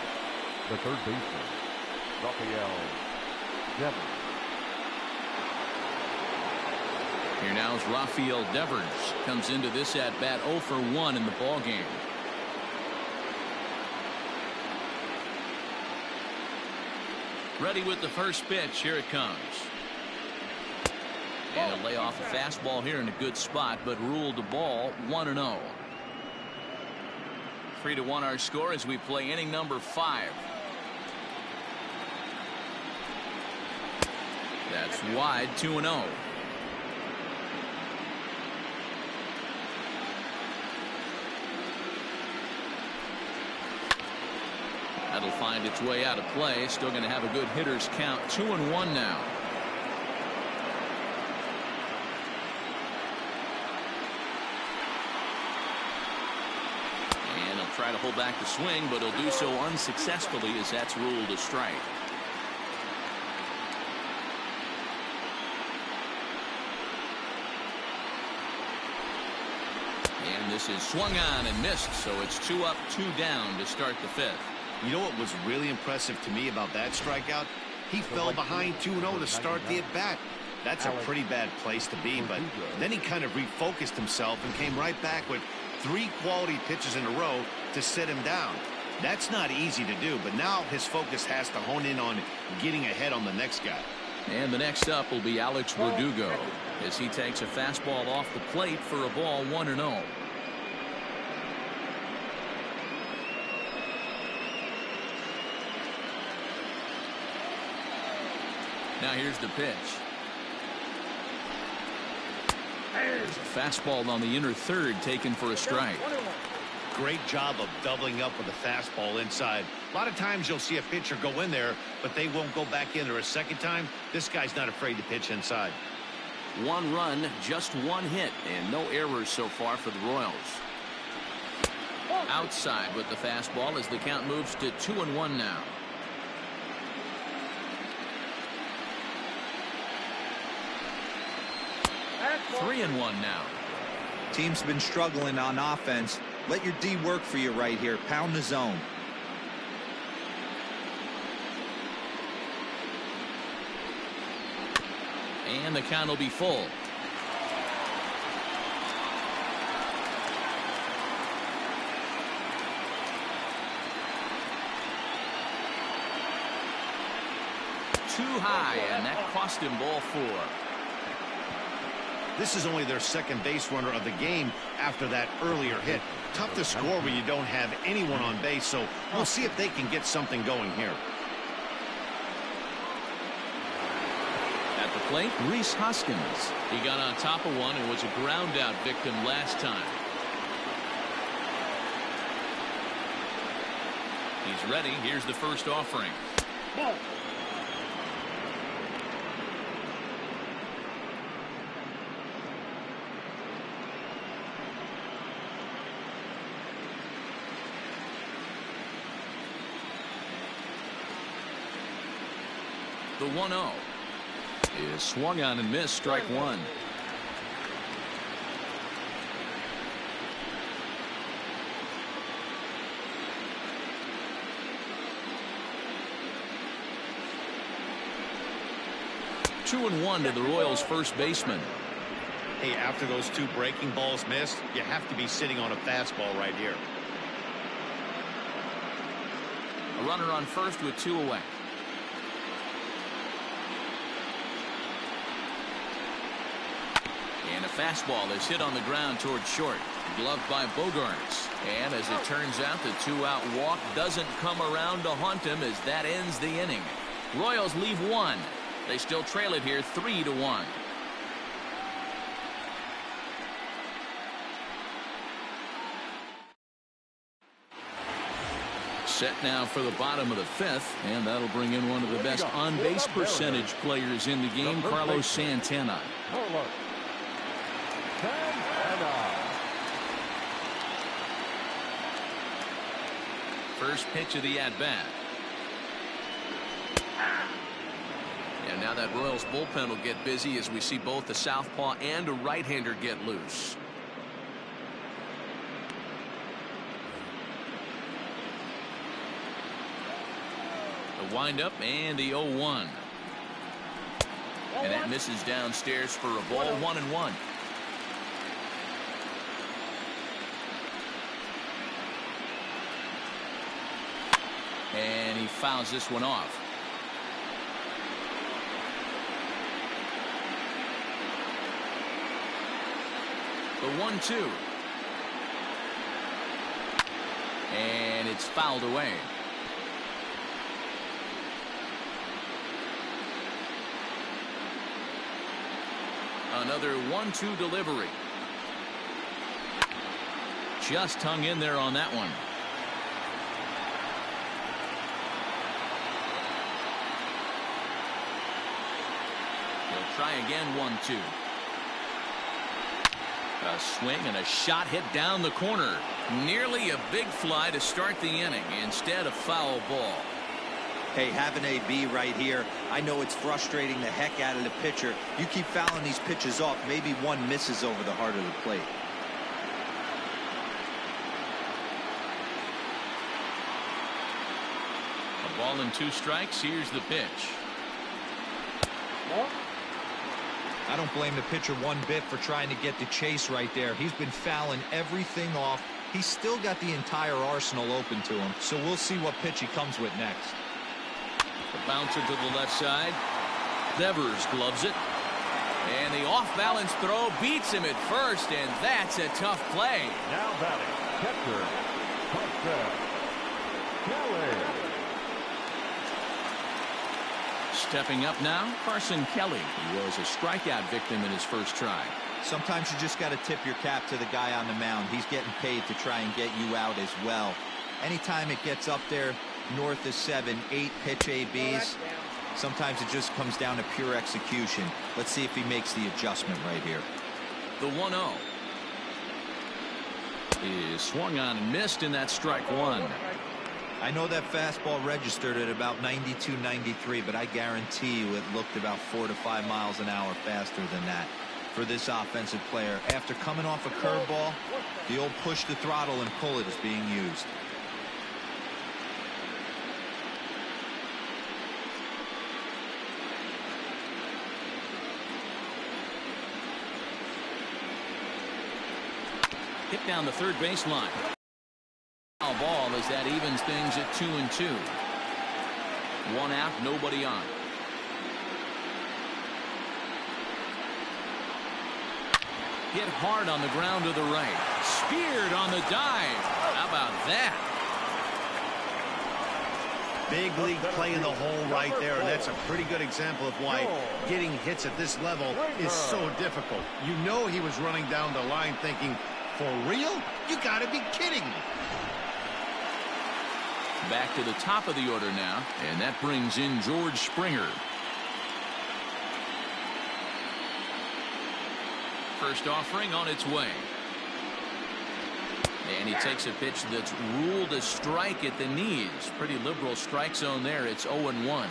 the third baseman, Devers. Here now is Rafael Devers. Comes into this at bat 0 for 1 in the ball game. Ready with the first pitch. Here it comes. And he'll lay off a fastball here in a good spot, but ruled the ball 1-0. 3-1 our score as we play inning number 5. That's wide, 2-0. That'll find its way out of play. Still going to have a good hitter's count. 2-1 now. And he'll try to hold back the swing, but he'll do so unsuccessfully as that's ruled a strike. And this is swung on and missed, so it's 2 up, 2 down to start the 5th. You know what was really impressive to me about that strikeout? He fell behind 2-0 to start the at-bat. That's a pretty bad place to be, but then he kind of refocused himself and came right back with 3 quality pitches in a row to sit him down. That's not easy to do, but now his focus has to hone in on getting ahead on the next guy. And the next up will be Alex Verdugo as he takes a fastball off the plate for a ball 1-0. Now here's the pitch. Fastball on the inner third taken for a strike. Great job of doubling up with a fastball inside. A lot of times you'll see a pitcher go in there, but they won't go back in there a second time. This guy's not afraid to pitch inside. 1 run, just 1 hit, and no errors so far for the Royals. Outside with the fastball as the count moves to 2-1 now. That's 3-1 now. Team's been struggling on offense. Let your D work for you right here. Pound the zone. And the count will be full. Too high, and that cost him ball 4. This is only their second base runner of the game after that earlier hit. Tough to score when you don't have anyone on base, so we'll see if they can get something going here. At the plate, Rhys Hoskins. He got on top of one and was a ground out victim last time. He's ready. Here's the first offering. ball. The 1-0 is swung on and missed, strike 1. Two and 1 to the Royals' first baseman. Hey, after those 2 breaking balls missed, you have to be sitting on a fastball right here. A runner on first with 2 away. And a fastball is hit on the ground towards short. Gloved by Bogarts. And as it turns out, the 2-out walk doesn't come around to haunt him as that ends the inning. Royals leave 1. They still trail it here 3-1. Set now for the bottom of the 5th, and that'll bring in one of the best on-base percentage players in the game, Carlos Santana. First pitch of the at-bat. And now that Royals bullpen will get busy as we see both a southpaw and a right-hander get loose. The windup and the 0-1. And that misses downstairs for a ball. 1-1. And he fouls this one off. The 1-2. And it's fouled away. Another 1-2 delivery. Just hung in there on that one. He'll try again. 1-2. A swing and a shot hit down the corner. Nearly a big fly to start the inning. Instead, a foul ball. Hey, have an AB right here. I know it's frustrating the heck out of the pitcher. You keep fouling these pitches off, maybe one misses over the heart of the plate. A ball and 2 strikes. Here's the pitch. I don't blame the pitcher one bit for trying to get the chase right there. He's been fouling everything off. He's still got the entire arsenal open to him, so we'll see what pitch he comes with next. The bouncer to the left side. Devers gloves it. And the off-balance throw beats him at first, and that's a tough play. Now batting, catcher, Kelly. Stepping up now, Carson Kelly. He was a strikeout victim in his first try. Sometimes you just got to tip your cap to the guy on the mound. He's getting paid to try and get you out as well. Anytime it gets up there north of 7, 8 pitch ABs, sometimes it just comes down to pure execution. Let's see if he makes the adjustment right here. The 1-0 is swung on and missed, and that's strike one. I know that fastball registered at about 92, 93, but I guarantee you it looked about 4 to 5 miles an hour faster than that for this offensive player. After coming off a curveball, the old push the throttle and pull it is being used. Hit down the third baseline. Foul ball as that evens things at 2-2. One out, nobody on. Hit hard on the ground to the right. Speared on the dive. How about that? Big league play in the hole right there, and that's a pretty good example of why getting hits at this level is so difficult. You know he was running down the line thinking, for real? You gotta be kidding me. Back to the top of the order now, and that brings in George Springer. First offering on its way. And he takes a pitch that's ruled a strike at the knees. Pretty liberal strike zone there. It's 0-1.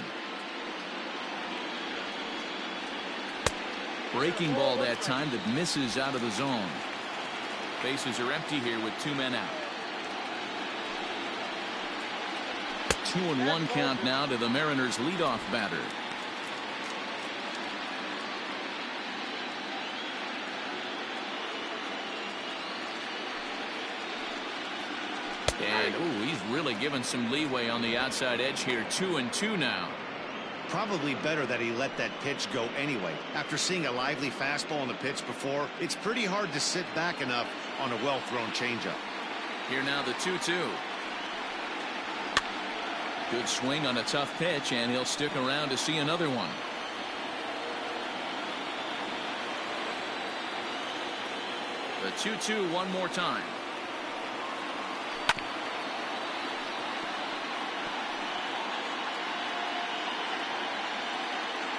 Breaking ball that time that misses out of the zone. Bases are empty here with 2 men out. 2-1 count now to the Mariners leadoff batter. And he's really given some leeway on the outside edge here. 2-2 now. Probably better that he let that pitch go anyway. After seeing a lively fastball on the pitch before, it's pretty hard to sit back enough on a well-thrown changeup. Here now the 2-2. Good swing on a tough pitch, and he'll stick around to see another one. The 2-2 one more time.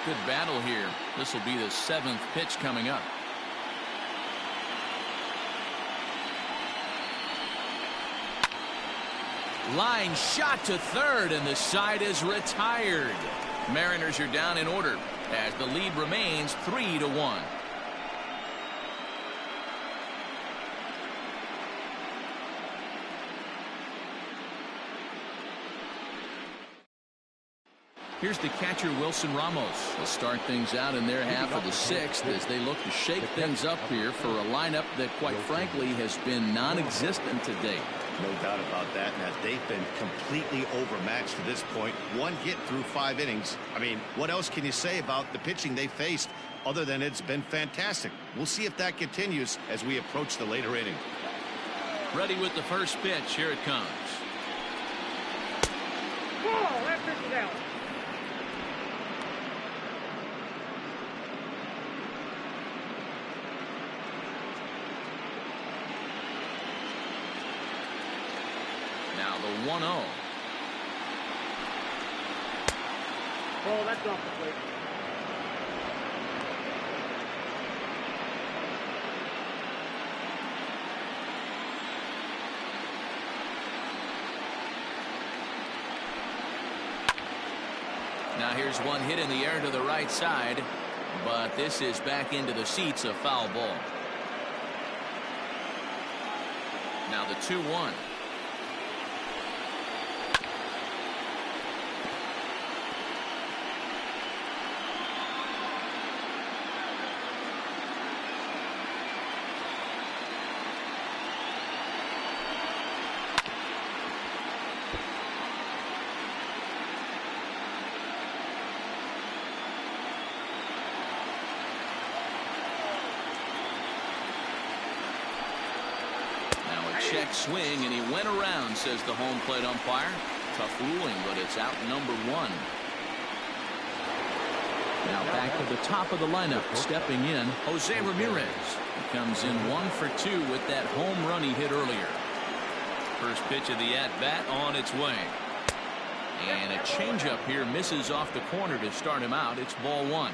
Good battle here. This will be the 7th pitch coming up. Line shot to third, and the side is retired. Mariners are down in order as the lead remains 3-1. Here's the catcher, Wilson Ramos. They'll start things out in their half of the 6th as they look to shake things up here for a lineup that, quite frankly, has been non-existent to date. No doubt about that. Now, they've been completely overmatched to this point. 1 hit through 5 innings. I mean, what else can you say about the pitching they faced other than it's been fantastic? We'll see if that continues as we approach the later inning. Ready with the first pitch. Here it comes. Ball, that pitch is out. Now the 1-0. Ball, that's off the plate. Now here's one hit in the air to the right side, but this is back into the seats, a foul ball. Now the 2-1. Check swing, and he went around, says the home plate umpire. Tough ruling, but it's out number 1. Now back to the top of the lineup. Stepping in, Jose Ramirez. He comes in 1 for 2 with that home run he hit earlier. First pitch of the at-bat on its way. And a changeup here misses off the corner to start him out. It's ball 1.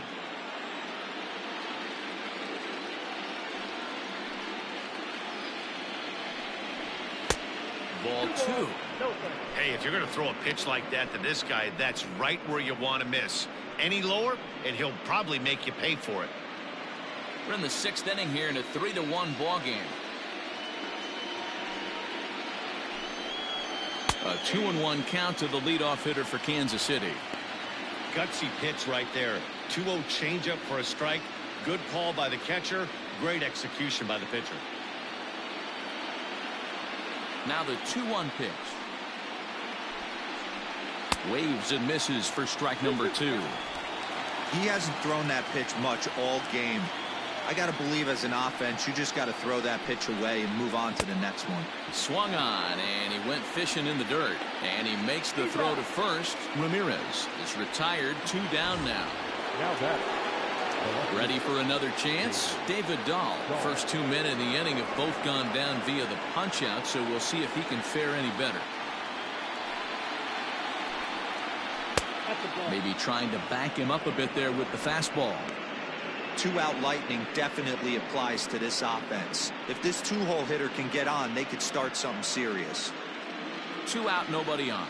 Ball 2. Hey, if you're going to throw a pitch like that to this guy, that's right where you want to miss. Any lower, and he'll probably make you pay for it. We're in the 6th inning here in a 3-1 ball game. A 2-1 count to the leadoff hitter for Kansas City. Gutsy pitch right there. 2-0 changeup for a strike. Good call by the catcher. Great execution by the pitcher. Now the 2-1 pitch. Waves and misses for strike number 2. He hasn't thrown that pitch much all game. I got to believe as an offense, you just got to throw that pitch away and move on to the next one. Swung on, and he went fishing in the dirt. And he makes the throw to first. Ramirez is retired. 2 down now. Now that. Ready for another chance? David Dahl. First 2 men in the inning have both gone down via the punch-out, so we'll see if he can fare any better. Maybe trying to back him up a bit there with the fastball. 2-out lightning definitely applies to this offense. If this 2-hole hitter can get on, they could start something serious. 2 out, nobody on.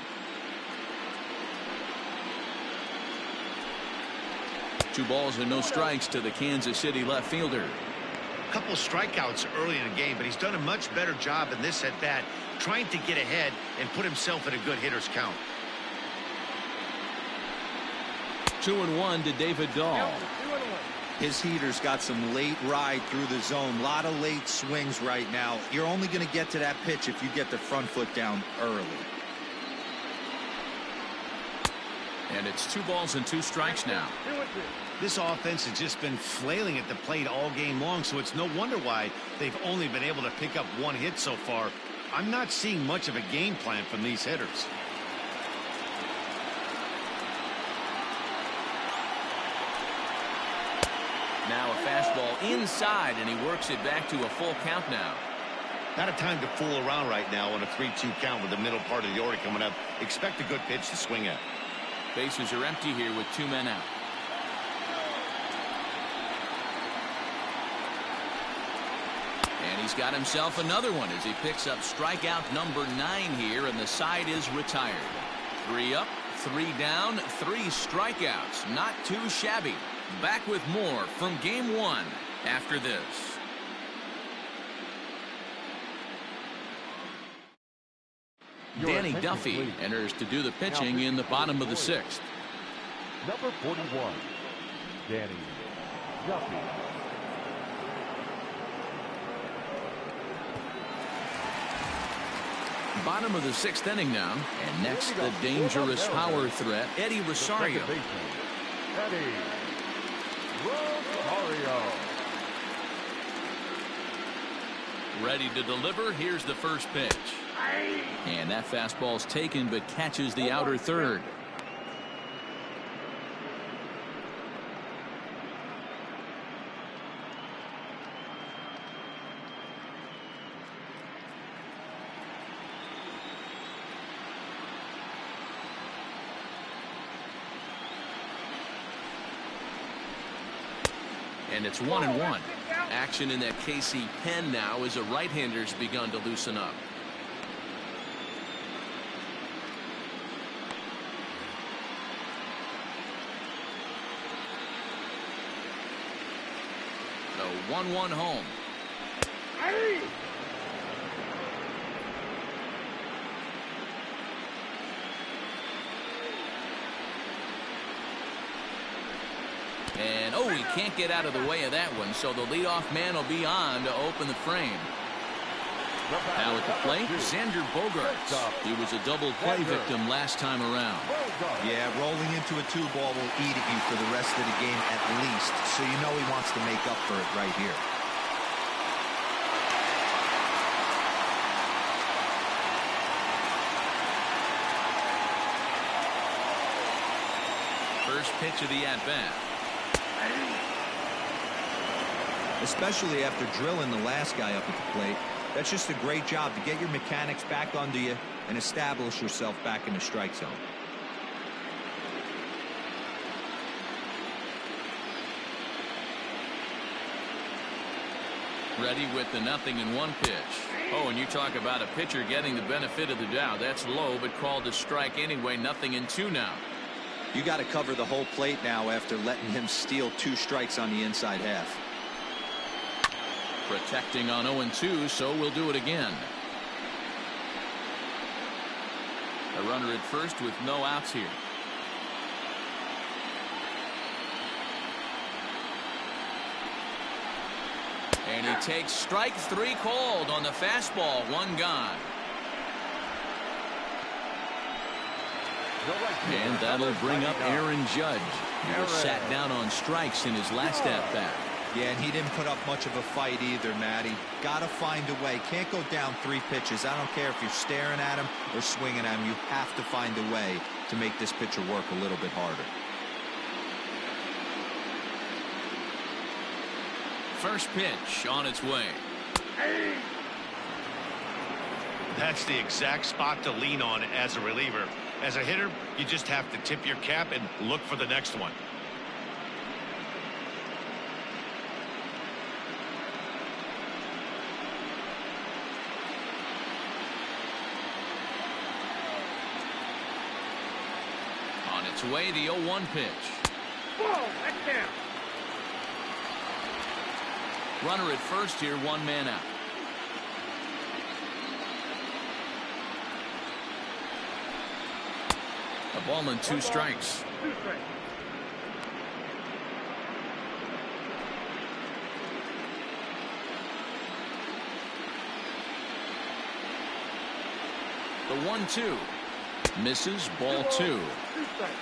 2 balls and no strikes to the Kansas City left fielder. A couple strikeouts early in the game, but he's done a much better job in this at-bat trying to get ahead and put himself in a good hitter's count. 2-1 to David Dahl. His heater's got some late ride through the zone. A lot of late swings right now. You're only going to get to that pitch if you get the front foot down early. And it's 2 balls and 2 strikes now. This offense has just been flailing at the plate all game long, so it's no wonder why they've only been able to pick up 1 hit so far. I'm not seeing much of a game plan from these hitters. Now a fastball inside, and he works it back to a full count now. Not a time to fool around right now on a 3-2 count with the middle part of the order coming up. Expect a good pitch to swing at. Bases are empty here with 2 men out. And he's got himself another one as he picks up strikeout number 9 here, and the side is retired. 3 up, 3 down, 3 strikeouts. Not too shabby. Back with more from game 1 after this. Danny Duffy enters to do the pitching in the bottom of the 6th. Number 41, Danny Duffy. Bottom of the 6th inning now. And next, the dangerous power threat, Eddie Rosario. Eddie Rosario. Ready to deliver. Here's the first pitch. And that fastball's taken but catches the outer third. And it's 1-1. Action in that KC pen now as a right-hander's begun to loosen up. The 1-1 home. And oh, he can't get out of the way of that one, so the leadoff man will be on to open the frame. Now at the plate, Xander Bogaerts. He was a double play victim last time around. Yeah, rolling into a 2-ball will eat at you for the rest of the game at least, so you know he wants to make up for it right here. First pitch of the at-bat. Especially after drilling the last guy up at the plate. That's just a great job to get your mechanics back under you and establish yourself back in the strike zone. Ready with the 0-1 pitch. Oh, and you talk about a pitcher getting the benefit of the doubt. That's low, but called a strike anyway. 0-2 now. You got to cover the whole plate now after letting him steal 2 strikes on the inside half. Protecting on 0-2, so we'll do it again. A runner at first with no outs here. And he takes strike 3 called on the fastball. 1 gone. And that'll bring up Aaron Judge. He was sat down on strikes in his last at-bat. Yeah, and he didn't put up much of a fight either, Matty. Got to find a way. Can't go down 3 pitches. I don't care if you're staring at him or swinging at him. You have to find a way to make this pitcher work a little bit harder. First pitch on its way. That's the exact spot to lean on as a reliever. As a hitter, you just have to tip your cap and look for the next one. On its way, the 0-1 pitch. Ball, that's down. Runner at first here, 1 man out. A ball and 2 strikes. 2 strikes. The 1-2 misses. Ball 2. 2 strikes.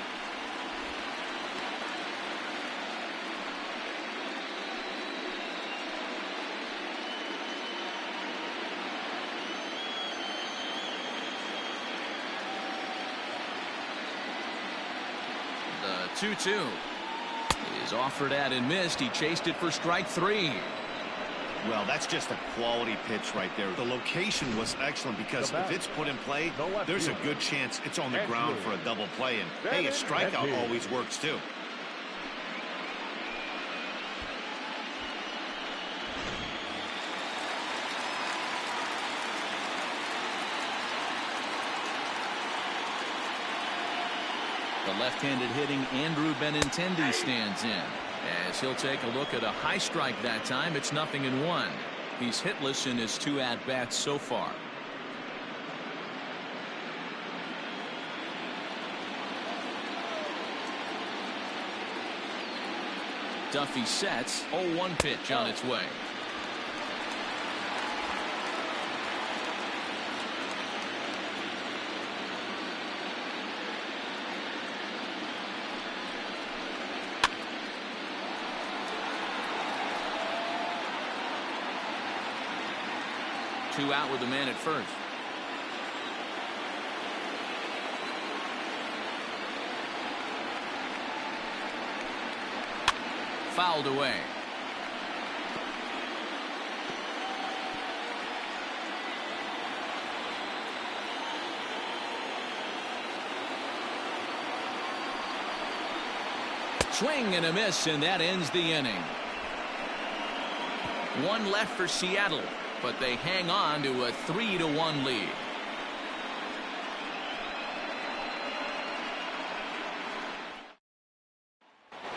The 2-2 is offered at and missed. He chased it for strike 3. Well, that's just a quality pitch right there. The location was excellent because if it's put in play, there's a good chance it's on the ground for a double play. And hey, a strikeout always works too. The left-handed hitting Andrew Benintendi stands in, as he'll take a look at a high strike that time. It's 0-1. He's hitless in his 2 at-bats so far. Duffy sets. 0-1 pitch on its way. Two out with the man at first. Fouled away. Swing and a miss, and that ends the inning. 1 left for Seattle, but they hang on to a 3-1 lead.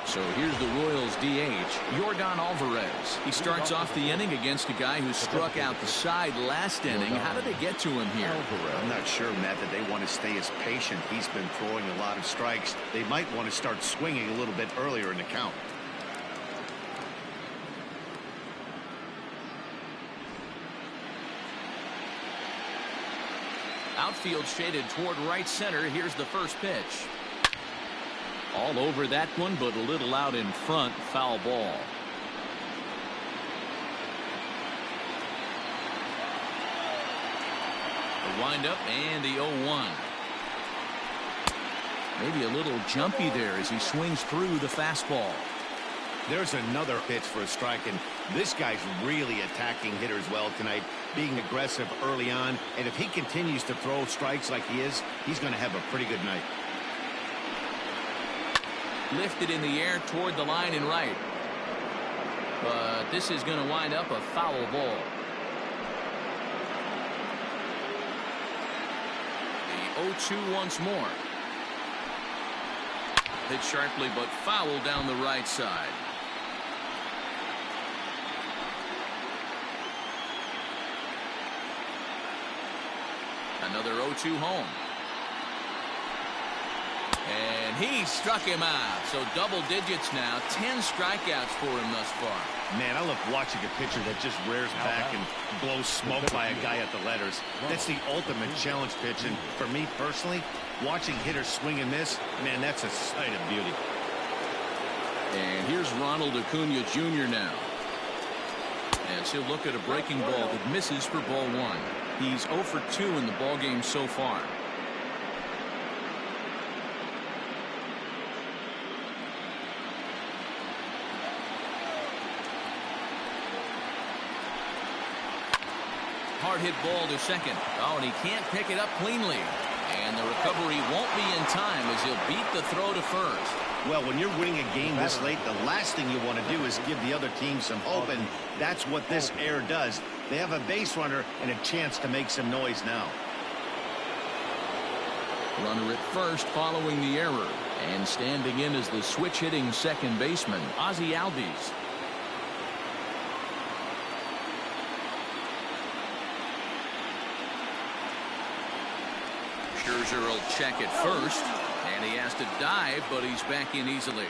So here's the Royals DH, Yordan Alvarez. He starts off the inning against a guy who struck out the side last inning. How did they get to him here? I'm not sure, Matt, that they want to stay as patient. He's been throwing a lot of strikes. They might want to start swinging a little bit earlier in the count. Outfield shaded toward right center. Here's the first pitch. All over that one, but a little out in front. Foul ball. The windup and the 0-1. Maybe a little jumpy there as he swings through the fastball. There's another pitch for a strike, and this guy's really attacking hitters well tonight, being aggressive early on, and if he continues to throw strikes like he is, he's going to have a pretty good night. Lifted in the air toward the line and right. But this is going to wind up a foul ball. The 0-2 once more. Hit sharply but foul down the right side. Another 0-2 home. And he struck him out. So double digits now. 10 strikeouts for him thus far. Man, I love watching a pitcher that just rears back and blows smoke by a guy at the letters. That's the ultimate challenge pitch. And for me personally, watching hitters swing and miss, man, that's a sight of beauty. And here's Ronald Acuna Jr. now. As he'll look at a breaking ball that misses for ball one. He's 0 for 2 in the ball game so far. Hard hit ball to second. Oh, and he can't pick it up cleanly. And the recovery won't be in time as he'll beat the throw to first. Well, when you're winning a game this late, the last thing you want to do is give the other team some hope, and that's what this error does. They have a base runner and a chance to make some noise now. Runner at first following the error. And standing in as the switch-hitting second baseman, ALDS. Scherzer will check it first, and he has to dive, but he's back in easily.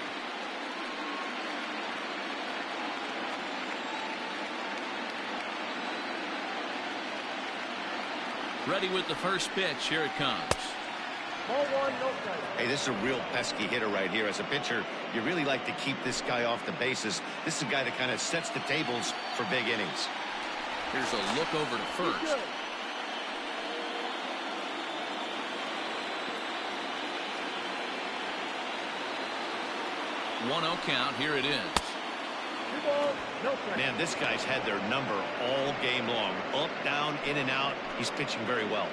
Ready with the first pitch. Here it comes. Ball one, no strike. Hey, this is a real pesky hitter right here. As a pitcher, you really like to keep this guy off the bases. This is a guy that kind of sets the tables for big innings. Here's a look over to first. 1-0 count. Here it is. Man, this guy's had their number all game long. Up, down, in and out. He's pitching very well.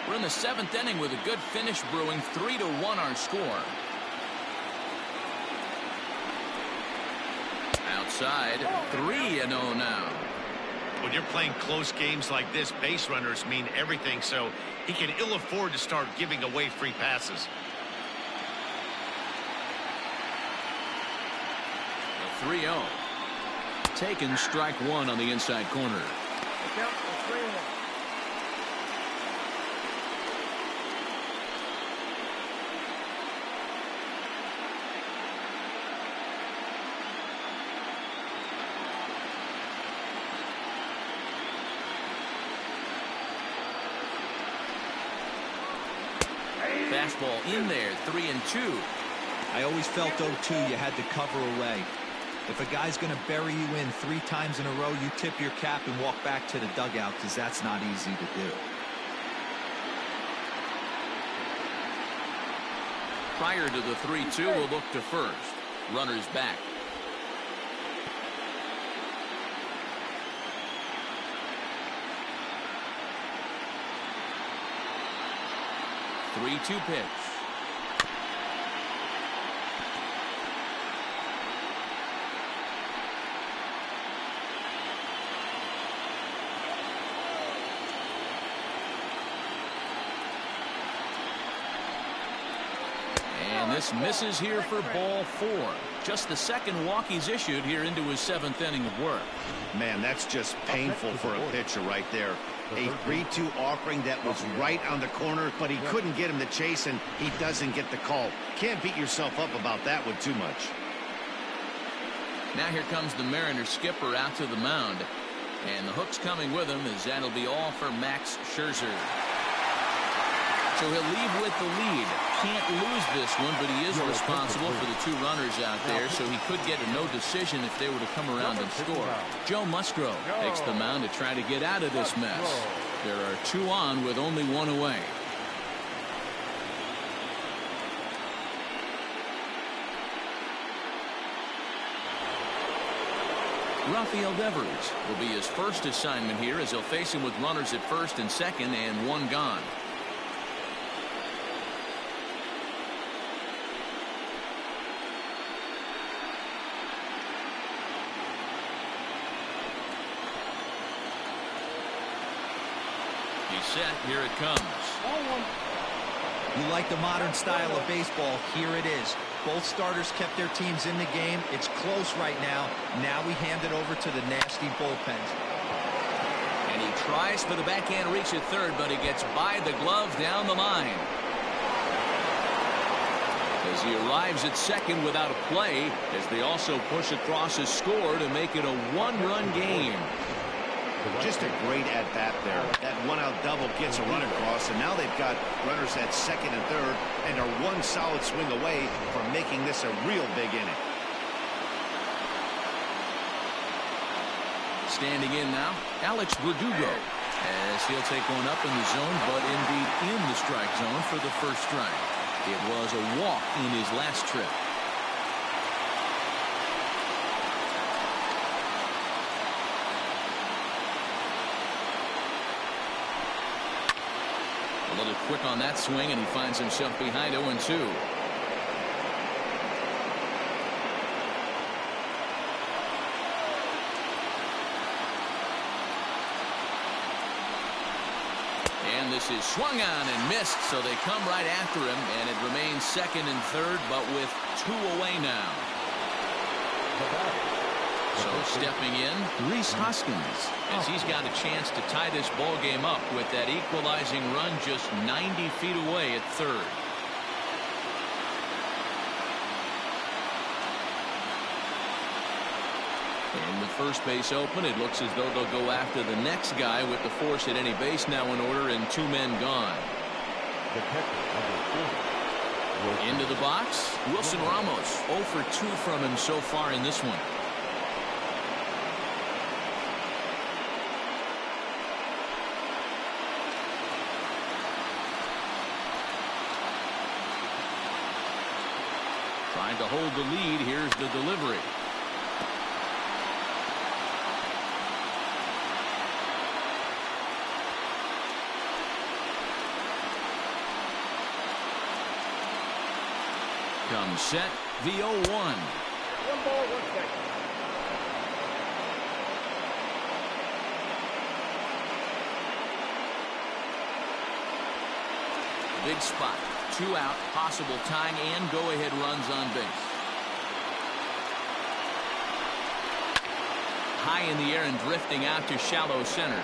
We're in the 7th inning with a good finish brewing. 3-1 our score. Outside. 3-0 now. When you're playing close games like this, base runners mean everything, so he can ill afford to start giving away free passes. The 3-0. Taken strike one on the inside corner. Count for 3-1. Fastball in there, 3-2. I always felt 0-2 you had to cover away. If a guy's going to bury you in 3 times in a row, you tip your cap and walk back to the dugout because that's not easy to do. Prior to the 3-2, we'll look to first. Runners back. Three-two pitch. And this misses here for ball 4. Just the second walk he's issued here into his 7th inning of work. Man, that's just painful for a pitcher right there. A 3-2 offering that was right on the corner, but he couldn't get him to chase, and he doesn't get the call. Can't beat yourself up about that one too much. Now here comes the Mariners skipper out to the mound. And the hook's coming with him as that'll be all for Max Scherzer. So he'll leave with the lead. Can't lose this one, but he is responsible for the 2 runners out there, so he could get a no decision if they were to come around and score. Joe Musgrove takes the mound to try to get out of this mess. There are 2 on with only 1 away. Rafael Devers will be his first assignment here as he'll face him with runners at first and second and one gone. He's set. Here it comes. You like the modern style of baseball. Here it is. Both starters kept their teams in the game. It's close right now. Now we hand it over to the nasty bullpens. And he tries for the backhand reach at third, but he gets by the glove down the line. As he arrives at second without a play, as they also push across his score to make it a one-run game. Just a great at-bat there. That one-out double gets a run across, and now they've got runners at second and third and are one solid swing away from making this a real big inning. Standing in now, Alex Verdugo, as he'll take one up in the zone, but indeed in the strike zone for the first strike. It was a walk in his last trip. A little quick on that swing, and he finds himself behind 0-2. And this is swung on and missed, so they come right after him, and it remains second and third, but with two away now. So stepping in, Rhys Hoskins, as he's got a chance to tie this ball game up with that equalizing run just 90 feet away at third. And with first base open, it looks as though they'll go after the next guy with the force at any base now in order and two men gone. Into the box, Wilson Ramos, 0 for 2 from him so far in this one. Trying to hold the lead. Here's the delivery. Comes set, the 0-1. 1 ball, 1 strike. Big spot. 2 out, possible tying and go-ahead runs on base. High in the air and drifting out to shallow center.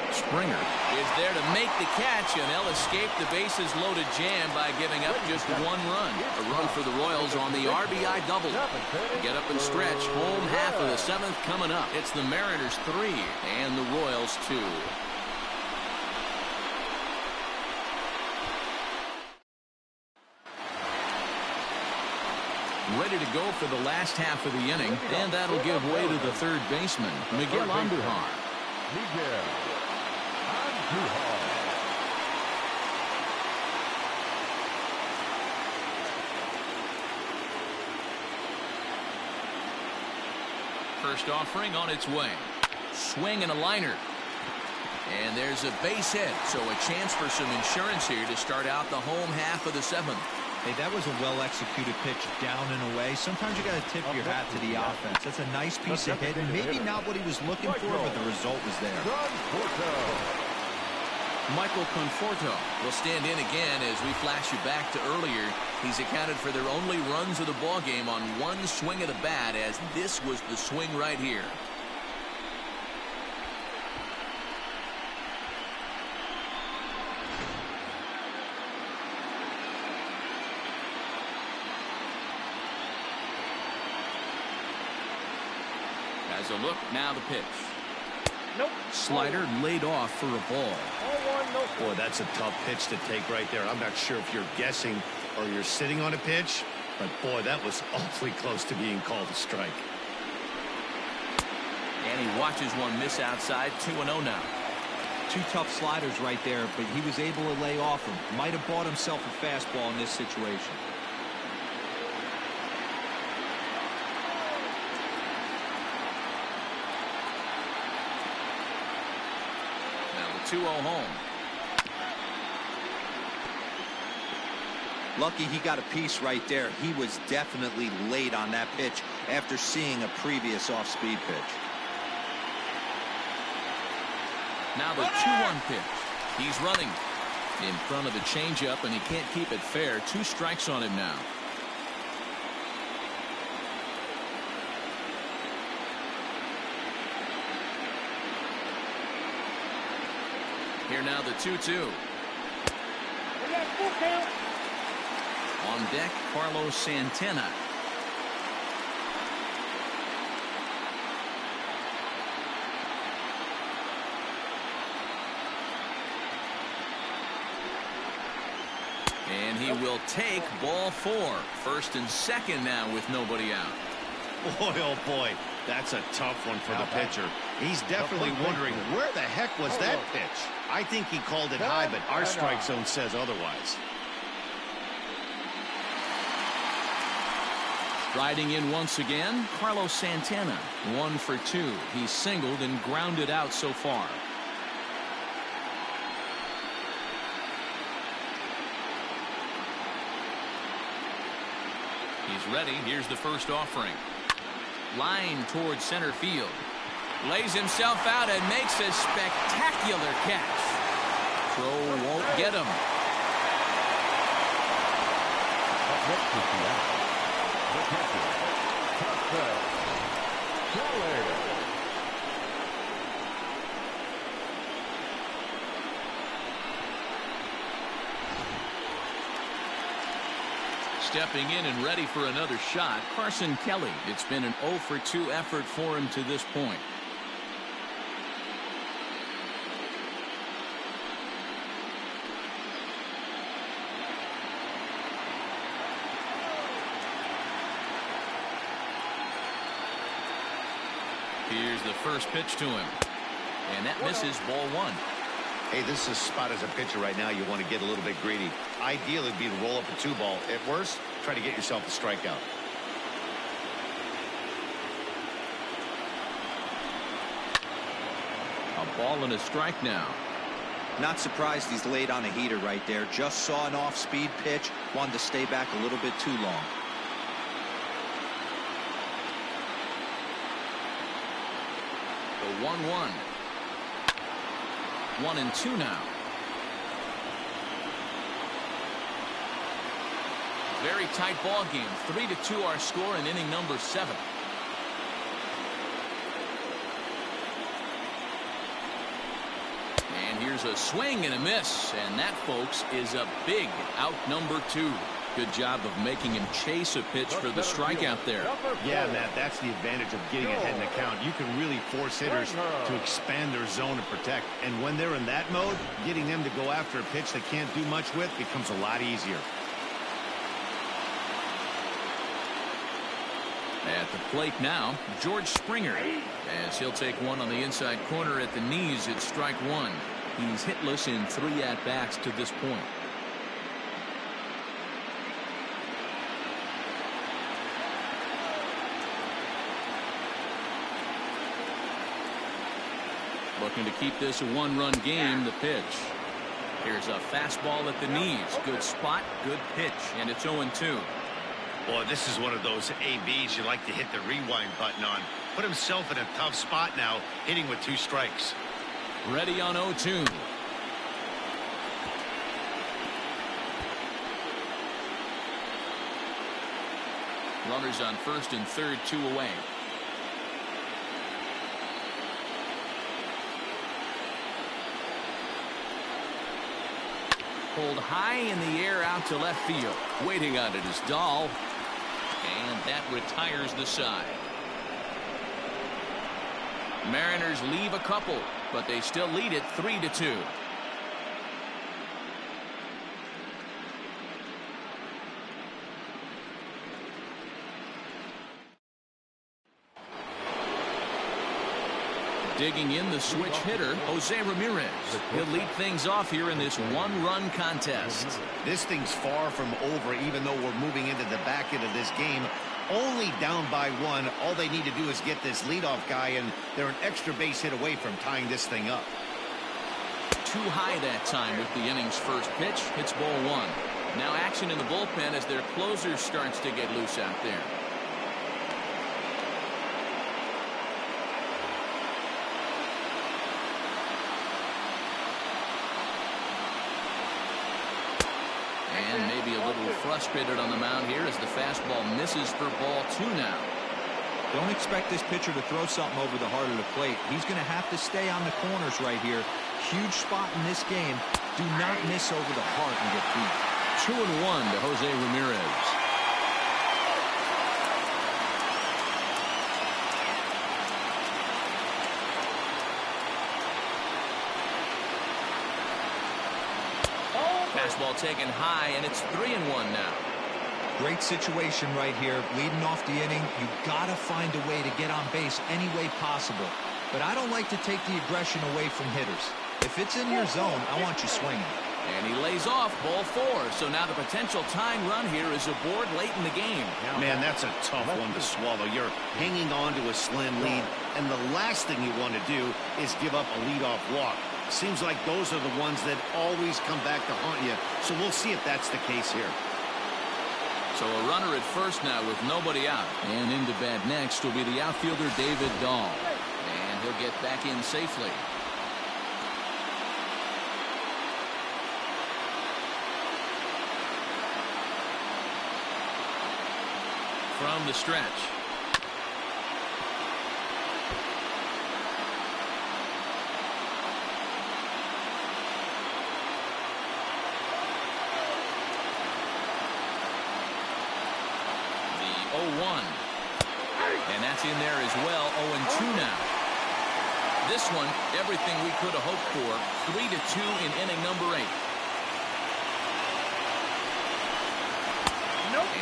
Springer is there to make the catch, and they'll escape the bases loaded jam by giving up just 1 run. A run for the Royals on the RBI double. Get up and stretch. Home half of the 7th coming up. It's the Mariners 3 and the Royals 2. Ready to go for the last half of the inning, and that'll give way to the third baseman, Miguel Andujar. First offering on its way. Swing and a liner. And there's a base hit, so a chance for some insurance here to start out the home half of the 7th. Hey, that was a well-executed pitch down and away. Sometimes you got to tip your hat to the offense. That's a nice piece of hitting. Maybe not what he was looking for, but the result was there. Michael Conforto will stand in again as we flash you back to earlier. He's accounted for their only runs of the ball game on 1 swing of the bat, as this was the swing right here. As a look, now the pitch. Nope. Slider laid off for a ball. 0-1, no strike. Boy, that's a tough pitch to take right there. I'm not sure if you're guessing or you're sitting on a pitch, but boy, that was awfully close to being called a strike. And he watches one miss outside. 2-0 now. 2 tough sliders right there, but he was able to lay off them. Might have bought himself a fastball in this situation. 2-0 home. Lucky he got a piece right there. He was definitely late on that pitch after seeing a previous off-speed pitch. Now the 2-1 pitch. He's running in front of the changeup, and he can't keep it fair. 2 strikes on him now. Here now the 2-2. On deck, Carlos Santana. And he will take ball 4. First and second now with nobody out. Boy, oh boy, that's a tough one for the pitcher. He's definitely wondering where the heck was that pitch. I think he called it high, but our strike zone says otherwise. Riding in once again, Carlos Santana. 1 for 2. He's singled and grounded out so far. He's ready. Here's the first offering. Line towards center field. Lays himself out and makes a spectacular catch. Throw won't get him. Stepping in and ready for another shot, Carson Kelly. It's been an 0 for 2 effort for him to this point. Here's the first pitch to him. And that misses ball 1. Hey, this is a spot as a pitcher right now you want to get a little bit greedy. Ideally, it'd be to roll up a 2-ball. At worst, try to get yourself a strikeout. A ball and a strike now. Not surprised he's laid on a heater right there. Just saw an off-speed pitch. Wanted to stay back a little bit too long. The 1-1. 1-2 now. Very tight ball game. 3-2 our score in inning number 7. And here's a swing and a miss. And that, folks, is a big out number 2. Good job of making him chase a pitch for the strikeout there. Yeah, Matt, that's the advantage of getting ahead in the count. You can really force hitters to expand their zone and protect. And when they're in that mode, getting them to go after a pitch they can't do much with becomes a lot easier. At the plate now, George Springer. As he'll take one on the inside corner at the knees, it's strike 1. He's hitless in 3 at-bats to this point. Looking to keep this a 1-run game. The pitch. Here's a fastball at the knees. Good spot, good pitch, and it's 0-2. Boy, this is one of those ABs you like to hit the rewind button on. Put himself in a tough spot now, hitting with 2 strikes. Ready on 0-2. Runners on first and third, 2 away. Pulled high in the air out to left field. Waiting on it is Dahl. And that retires the side. Mariners leave a couple, but they still lead it 3-2. Digging in the switch hitter, Jose Ramirez. He'll lead things off here in this 1-run contest. This thing's far from over, even though we're moving into the back end of this game. Only down by 1. All they need to do is get this leadoff guy, and they're an extra base hit away from tying this thing up. too high that time with the inning's first pitch. It's ball one. Now action in the bullpen as their closer starts to get loose out there. And maybe a little frustrated on the mound here as the fastball misses for ball two now. Don't expect this pitcher to throw something over the heart of the plate. He's going to have to stay on the corners right here. Huge spot in this game. Do not miss over the heart and get beat. 2-1 to Jose Ramirez. Fastball taken high, and it's 3-1 now. Great situation right here. Leading off the inning, you gotta find a way to get on base any way possible. But I don't like to take the aggression away from hitters. If it's in your zone, I want you swinging. And he lays off ball four. So now the potential tying run here is aboard late in the game. Man, that's a tough one to swallow. You're hanging on to a slim lead, and the last thing you want to do is give up a leadoff walk. Seems like those are the ones that always come back to haunt you. So we'll see if that's the case here. So a runner at first now with nobody out. And into bat next will be the outfielder David Dahl. And he'll get back in safely. From the stretch. The 0-1. And that's in there as well. 0-2 now. This one, everything we could have hoped for. 3-2 in inning number 8.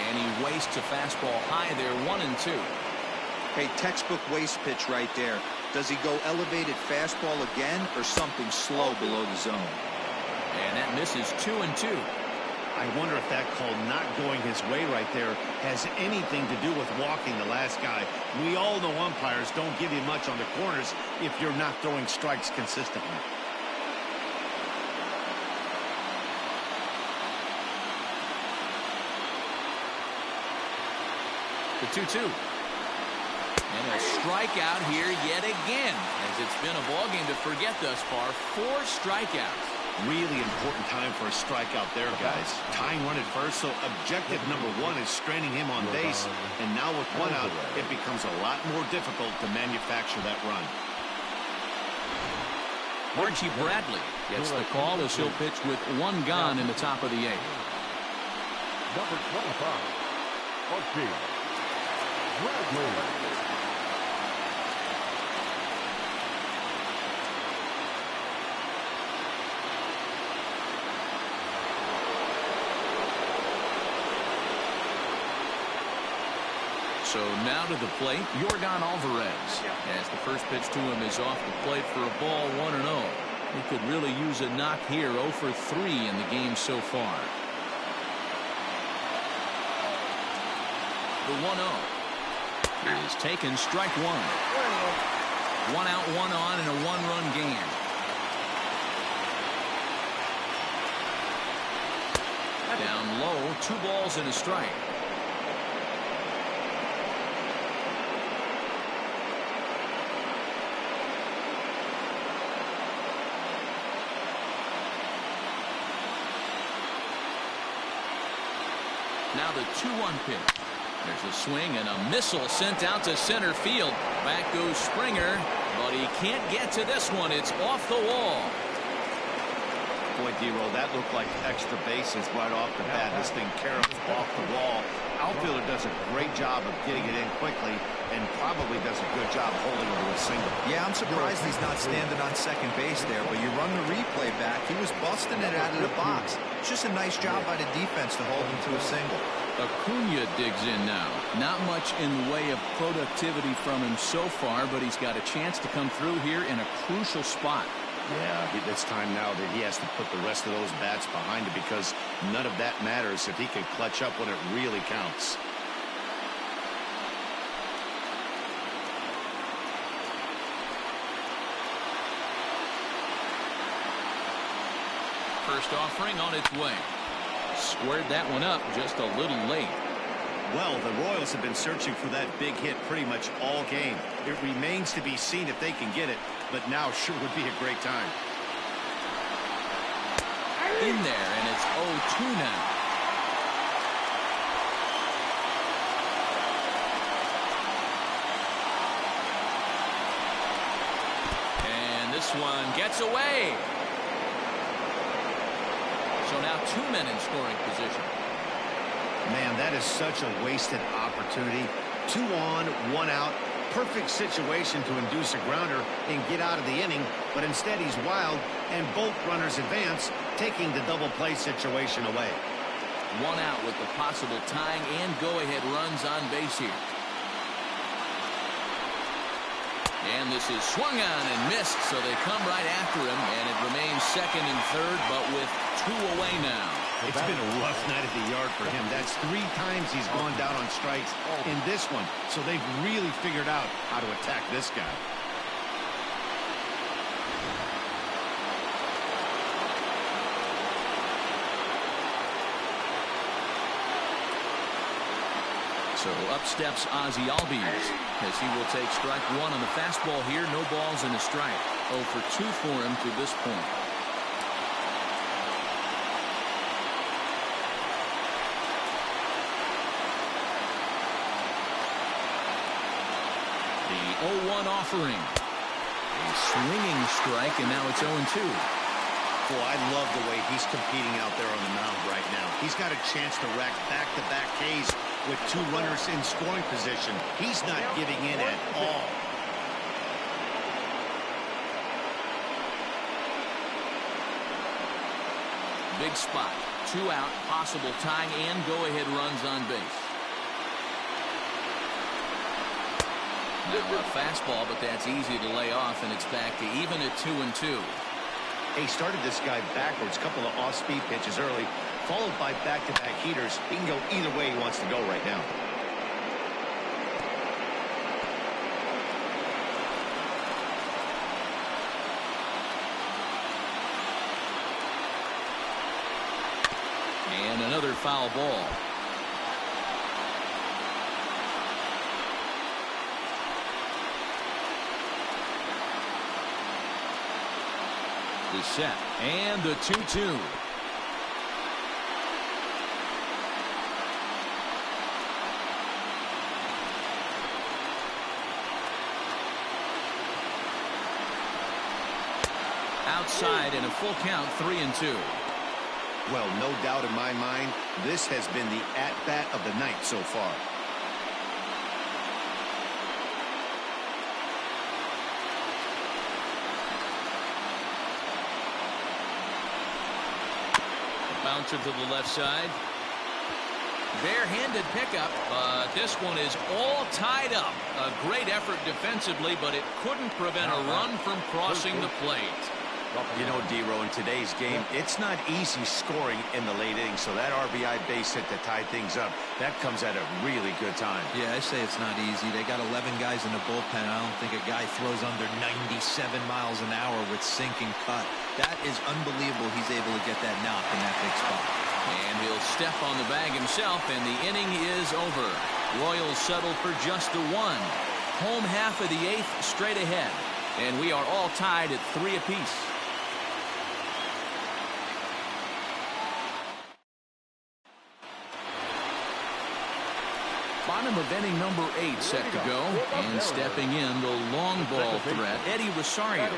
And he wastes a fastball high there, 1-2. Hey, textbook waste pitch right there. Does he go elevated fastball again or something slow below the zone? And that misses 2-2. I wonder if that call not going his way right there has anything to do with walking the last guy. We all know umpires don't give you much on the corners if you're not throwing strikes consistently. The 2-2. And a strikeout here yet again, as it's been a ballgame to forget thus far. 4 strikeouts. Really important time for a strikeout there, guys. Tying run at first, so objective number 1 is stranding him on base. And now with 1 out, it becomes a lot more difficult to manufacture that run. Archie Bradley gets the call as he'll pitch with 1 gone in the top of the 8th. Number 25, Archie Bradley. So now to the plate, Yordan Alvarez. As the first pitch to him is off the plate for a ball, 1-0. He could really use a knock here. 0 for 3 in the game so far. The 1-0 is taken, strike 1. 1 out, 1 on, and a 1-run game. Down low, 2 balls and a strike. Now the 2-1 pitch. There's a swing and a missile sent out to center field. Back goes Springer, but he can't get to this one. It's off the wall. Boy, D-Roll, that looked like extra bases right off the bat. This thing caroms off the wall. Outfielder does a great job of getting it in quickly and probably does a good job holding it to a single. Yeah, I'm surprised he's not standing on second base there, but you run the replay back. He was busting it out of the box. It's just a nice job by the defense to hold him to a single. Acuna digs in now. Not much in the way of productivity from him so far, but he's got a chance to come through here in a crucial spot. Yeah, it's time now that he has to put the rest of those bats behind it because none of that matters if he can clutch up when it really counts. First offering on its way. Squared that one up just a little late. Well, the Royals have been searching for that big hit pretty much all game. It remains to be seen if they can get it, but now sure would be a great time. In there, and it's 0-2 now. And this one gets away. So now 2 men in scoring position. Man, that is such a wasted opportunity. 2 on, 1 out. Perfect situation to induce a grounder and get out of the inning, but instead he's wild, and both runners advance, taking the double play situation away. 1 out with the possible tying and go-ahead runs on base here. And this is swung on and missed, so they come right after him, and it remains second and third, but with 2 away now. It's been a rough night at the yard for him. That's 3 times he's gone down on strikes in this one, so they've really figured out how to attack this guy. So up steps Ozzie Albies as he will take strike 1 on the fastball here. No balls and a strike. 0 for 2 for him to this point. The 0-1 offering. A swinging strike, and now it's 0-2. Boy, I love the way he's competing out there on the mound right now. He's got a chance to rack back-to-back Ks with 2 runners in scoring position. He's not giving in at all. Big spot. 2 out, possible tying and go-ahead runs on base. Now a fastball, but that's easy to lay off, and it's back to even at 2-2. He started this guy backwards, couple of off-speed pitches early, followed by back-to-back heaters. He can go either way he wants to go right now. And another foul ball. The set and the 2-2. Outside in a full count, 3-2. Well, no doubt in my mind, this has been the at-bat of the night so far. Bouncer to the left side. Bare-handed pickup, but this one is all tied up. A great effort defensively, but it couldn't prevent a run from crossing the plate. You know, D-Row, in today's game, it's not easy scoring in the late innings, so that RBI base hit to tie things up, that comes at a really good time. Yeah, I say it's not easy. They got 11 guys in the bullpen. I don't think a guy throws under 97 miles an hour with sink and cut. That is unbelievable he's able to get that knock in that big spot. And he'll step on the bag himself, and the inning is over. Royals settle for just the 1. Home half of the 8th straight ahead. And we are all tied at 3 apiece. Bottom of inning number 8 set to go. And stepping in, the long ball threat, Eddie Rosario.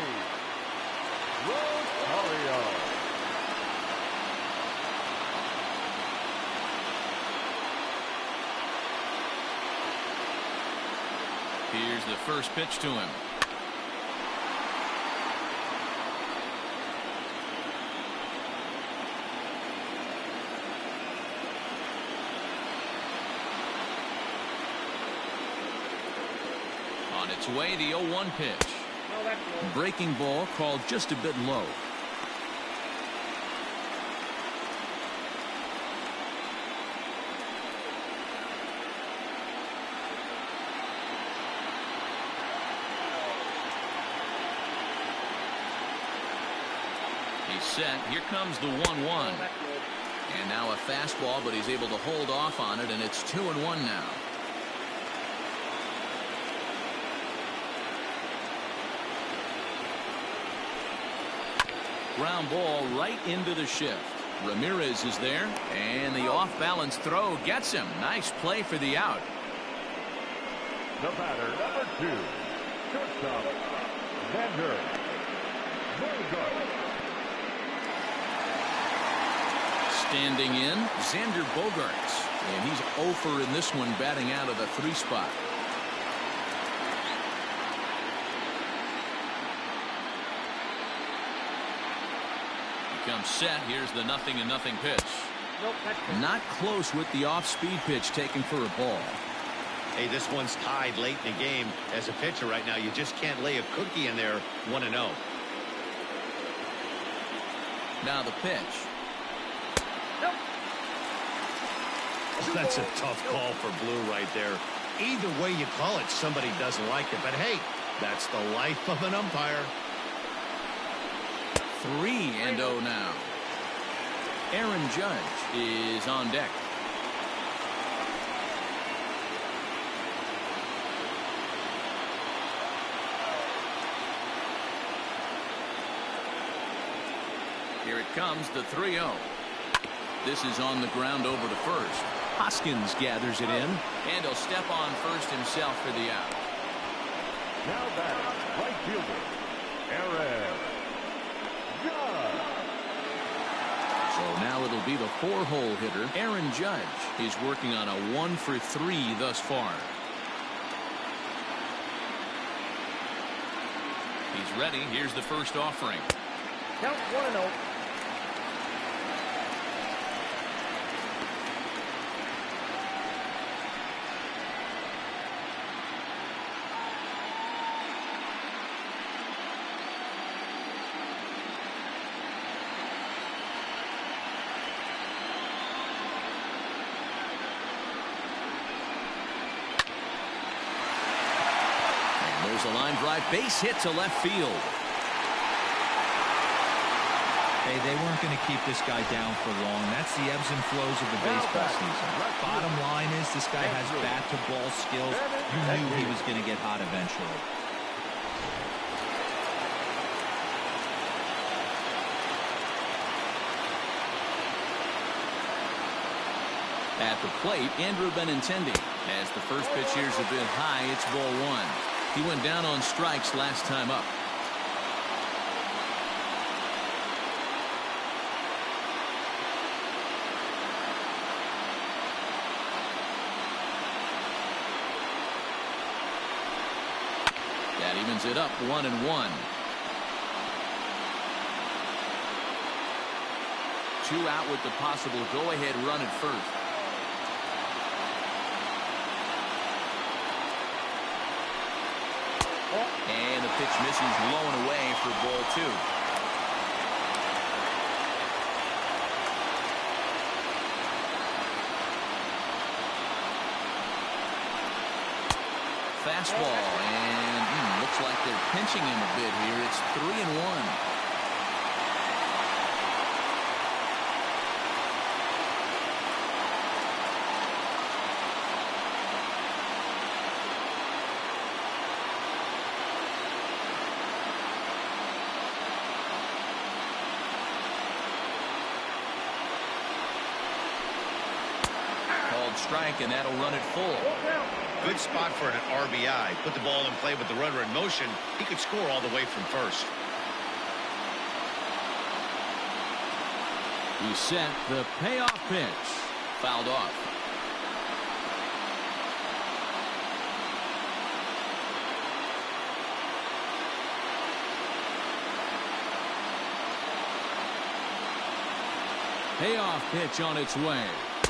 Here's the first pitch to him. On its way, the 0-1 pitch. Breaking ball called just a bit low. set. Here comes the 1-1. And now a fastball, but he's able to hold off on it, and it's 2-1 now. Ground ball right into the shift. Ramirez is there, and the off-balance throw gets him. Nice play for the out. The batter, number 2, shortstop, Xander Bogaerts. Standing in, Xander Bogaerts. And he's 0 in this one, batting out of the 3 spot. Comes set. Here's the 0-0 pitch. Nope, not close with the off-speed pitch taken for a ball. Hey, this one's tied late in the game. As a pitcher right now, you just can't lay a cookie in there. 1-0. Now the pitch. Nope. Oh, that's a tough call for Blue right there. Either way you call it, somebody doesn't like it. But hey, that's the life of an umpire. 3-0 now. Aaron Judge is on deck. Here it comes, the 3-0. This is on the ground over to first. Hoskins gathers it in, and he'll step on first himself for the out. Now batting, right fielder, Aaron Judge. So now it'll be the 4-hole hitter. Aaron Judge is working on a 1 for 3 thus far. He's ready. Here's the first offering. Count 1-0. There's a line drive, base hit to left field. Hey, they weren't going to keep this guy down for long. That's the ebbs and flows of the baseball season. Bottom line is this guy has bat-to-ball skills. You knew he was going to get hot eventually. At the plate, Andrew Benintendi. As the first pitch here's a bit high, it's ball 1. He went down on strikes last time up. That evens it up 1-1. 2 out with the possible go-ahead run at first. And the pitch misses, low and away for ball 2. Fastball, and looks like they're pinching him a bit here. It's 3-1. Strike, and that'll run it full. Good spot for an RBI. Put the ball in play with the runner in motion. He could score all the way from first. He set the payoff pitch. Fouled off. Payoff pitch on its way.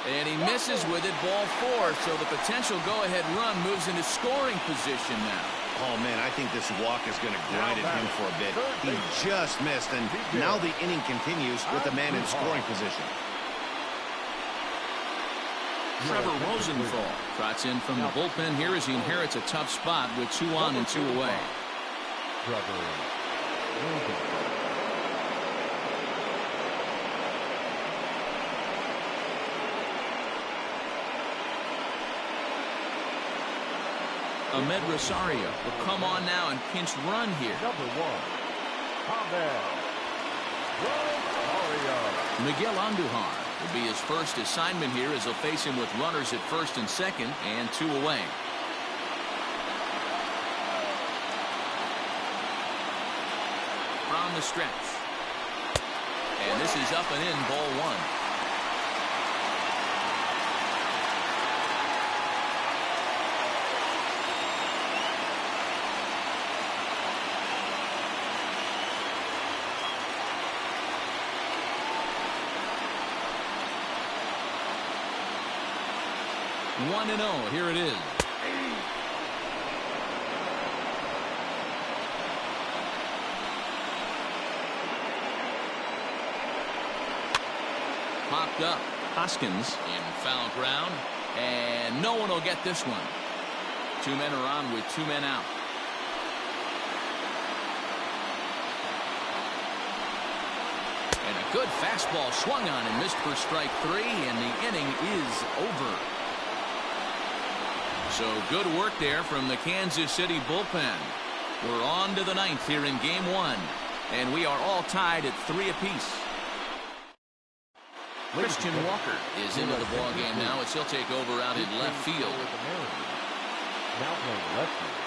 And he misses with it, ball 4. So the potential go-ahead run moves into scoring position now. Oh, man, I think this walk is going to grind at him for a bit. He just missed, and now the inning continues with the man in scoring position. Trevor Rosenthal trots in from the bullpen here as he inherits a tough spot with 2 on and 2 away. Trevor Rosenthal. Ahmed Rosario will come on now and pinch run here. Number 1, Ahmed Rosario. Miguel Andujar will be his first assignment here as he'll face him with runners at first and second and 2 away. From the stretch. And this is up and in, ball 1. One and 0. Here it is. Popped up. Hoskins in foul ground, and no one will get this one. 2 men are on with 2 men out. And a good fastball swung on and missed for strike 3, and the inning is over. So good work there from the Kansas City bullpen. We're on to the 9th here in game 1, and we are all tied at 3 apiece. Christian Walker is into the ball game now as he'll take over out in left field. Now playing left field,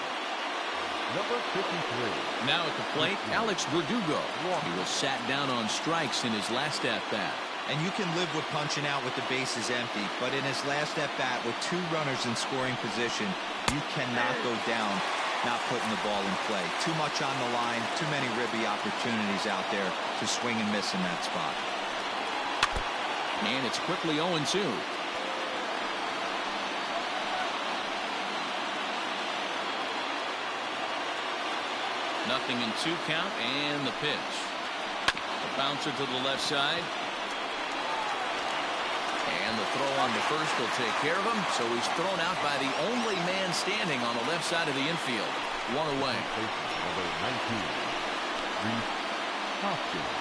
number 53. Now at the plate, Alex Verdugo. He was sat down on strikes in his last at-bat. And you can live with punching out with the bases empty, but in his last at-bat with 2 runners in scoring position, you cannot go down not putting the ball in play. Too much on the line, too many ribby opportunities out there to swing and miss in that spot. And it's quickly 0-2. Nothing in 2 count, and the pitch. The bouncer to the left side. And the throw on the first will take care of him, so he's thrown out by the only man standing on the left side of the infield. 1 away. Number 19, Reese Hoskins.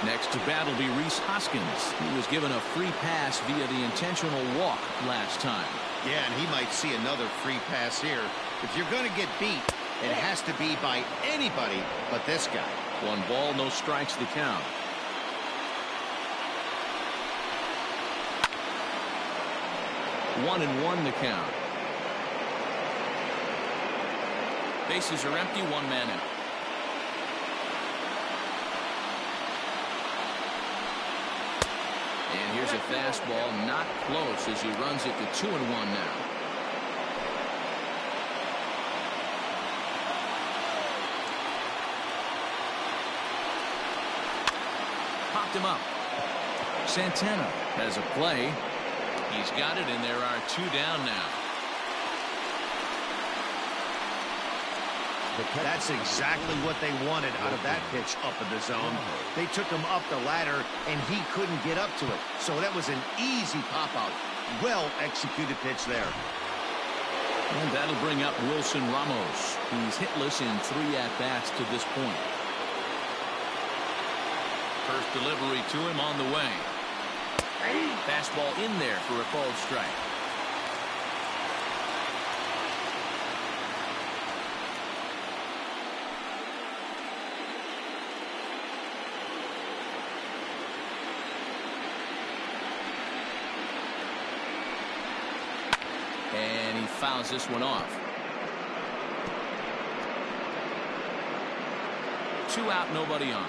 Next to bat will be Rhys Hoskins. He was given a free pass via the intentional walk last time. Yeah, and he might see another free pass here. If you're going to get beat, it has to be by anybody but this guy. 1 ball, no strikes the count. One and 1 to count. Bases are empty, 1 man out. And here's a fastball, not close as he runs it to 2-1 now. Popped him up. Santana has a play. He's got it, and there are 2 down now. That's exactly what they wanted out of that pitch up in the zone. They took him up the ladder, and he couldn't get up to it. So that was an easy pop-out. Well-executed pitch there. And that'll bring up Wilson Ramos. He's hitless in 3 at-bats to this point. First delivery to him on the way. Fastball in there for a called strike. And he fouls this one off. 2 out, nobody on.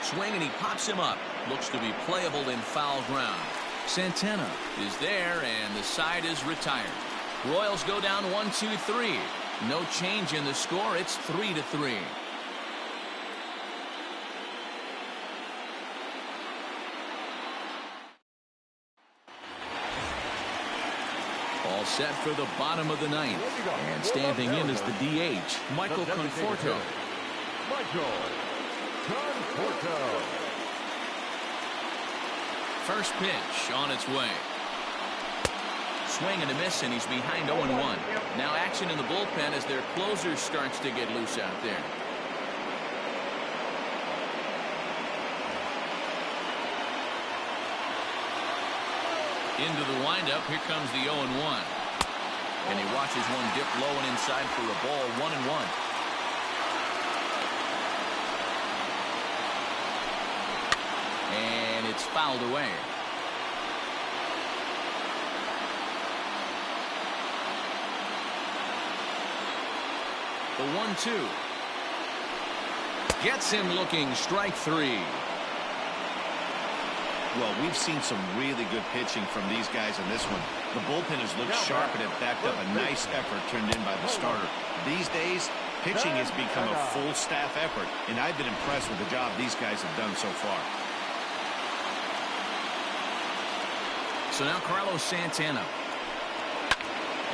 Swing, and he pops him up. Looks to be playable in foul ground. Santana is there, and the side is retired. Royals go down 1-2-3. No change in the score. It's 3-3. All set for the bottom of the 9th. And standing in is the DH, Michael Conforto. Michael Conforto. First pitch on its way. Swing and a miss, and he's behind 0-1. Now action in the bullpen as their closer starts to get loose out there. Into the windup. Here comes the 0-1. And he watches one dip low and inside for a ball. 1-1. And it's fouled away. The 1-2. Gets him looking. Strike three. Well, we've seen some really good pitching from these guys in this one. The bullpen has looked sharp and have backed up a nice effort turned in by the starter. These days, pitching has become a full staff effort, and I've been impressed with the job these guys have done so far. So now Carlos Santana.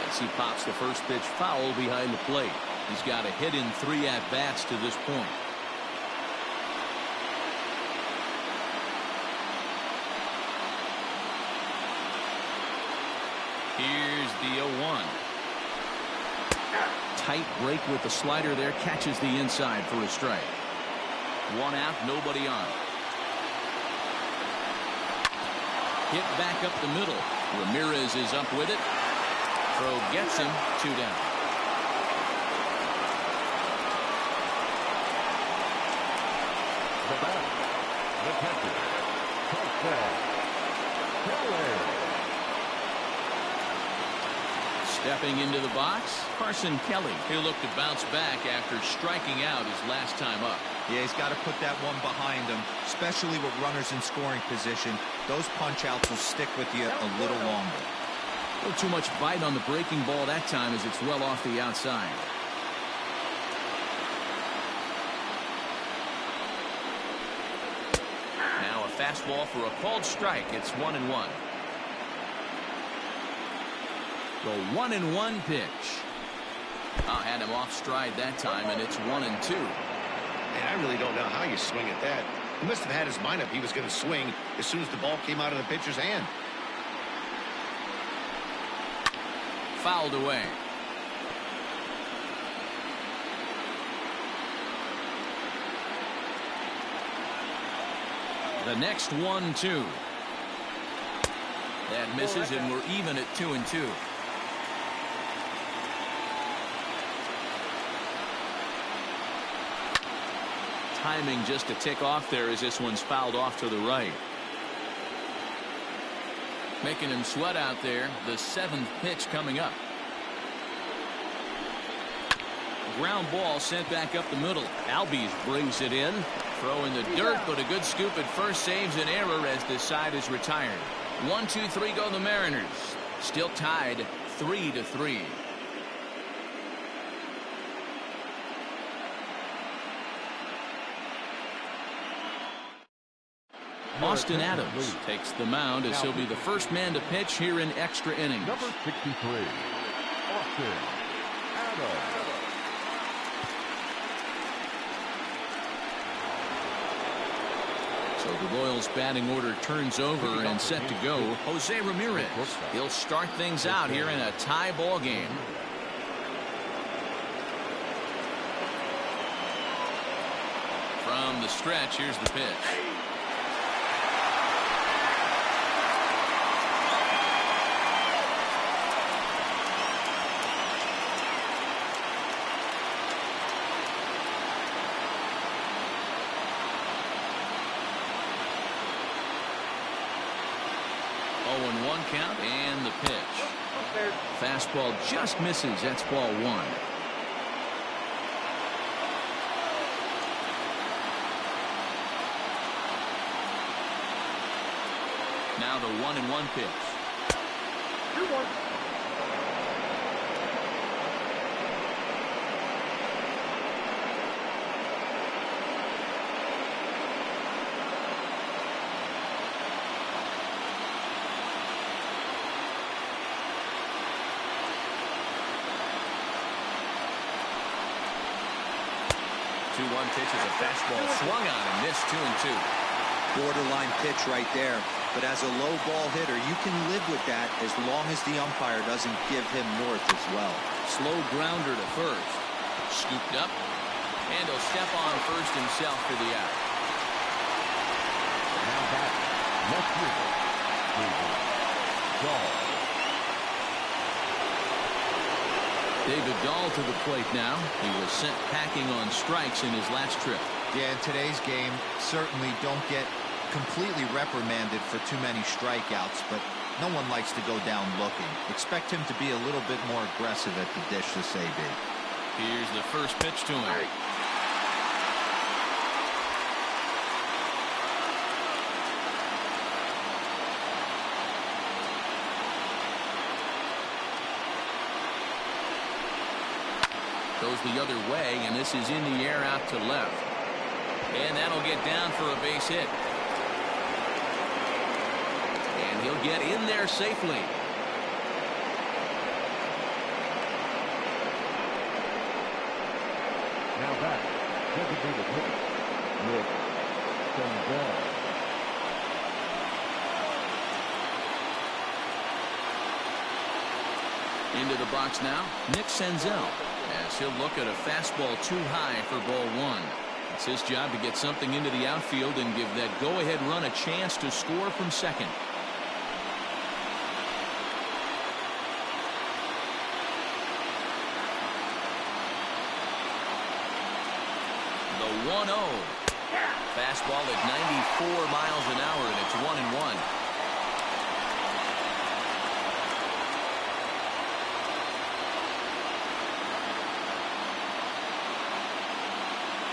As he pops the first pitch foul behind the plate. He's got a hit in 3 at-bats to this point. Here's the 0-1. Tight break with the slider there. Catches the inside for a strike. 1 out, nobody on. Hit back up the middle. Ramirez is up with it. Throw gets him. 2 down. The bat, the catcher, Kelly. Stepping into the box, Carson Kelly. He'll look to bounce back after striking out his last time up. Yeah, he's got to put that one behind him, especially with runners in scoring position. Those punch-outs will stick with you a little longer. A little too much bite on the breaking ball that time as it's well off the outside. Now a fastball for a called strike. It's 1-1. The 1-1 pitch. Had him off stride that time, and it's 1-2. And I really don't know how you swing at that. He must have had his mind up he was going to swing as soon as the ball came out of the pitcher's hand. Fouled away. The next 1-2. That misses, and we're even at 2-2. Timing just a tick off there as this one's fouled off to the right. Making him sweat out there. The 7th pitch coming up. Ground ball sent back up the middle. Albies brings it in. Throw in the dirt, but a good scoop at first saves an error as this side is retired. 1-2-3 go the Mariners. Still tied 3-3. Austin Adams takes the mound as he'll be the first man to pitch here in extra innings. Number 63, Austin Adams. So the Royals batting order turns over and set to go. Jose Ramirez. He'll start things out here in a tie ball game. From the stretch, here's the pitch. Count and the pitch. Fastball just misses. That's ball 1. Now the 1-1 pitch. 2-1. Pitch is a fastball swung on and missed. 2-2. Borderline pitch right there. But as a low ball hitter, you can live with that as long as the umpire doesn't give him north as well. Slow grounder to first. Scooped up. And he'll step on first himself for the out. Now back, left fielder, David Dahl to the plate now. He was sent packing on strikes in his last trip. Yeah, in today's game, certainly don't get completely reprimanded for too many strikeouts, but no one likes to go down looking. Expect him to be a little bit more aggressive at the dish this AB. Here's the first pitch to him. Goes the other way, and this is in the air out to left. And that'll get down for a base hit. And he'll get in there safely. Now back, designated hitter, Nick Senzel. Into the box now, Nick Senzel, as he'll look at a fastball too high for ball one. It's his job to get something into the outfield and give that go-ahead run a chance to score from second. The 1-0. Fastball at 94 miles an hour, and it's 1-1.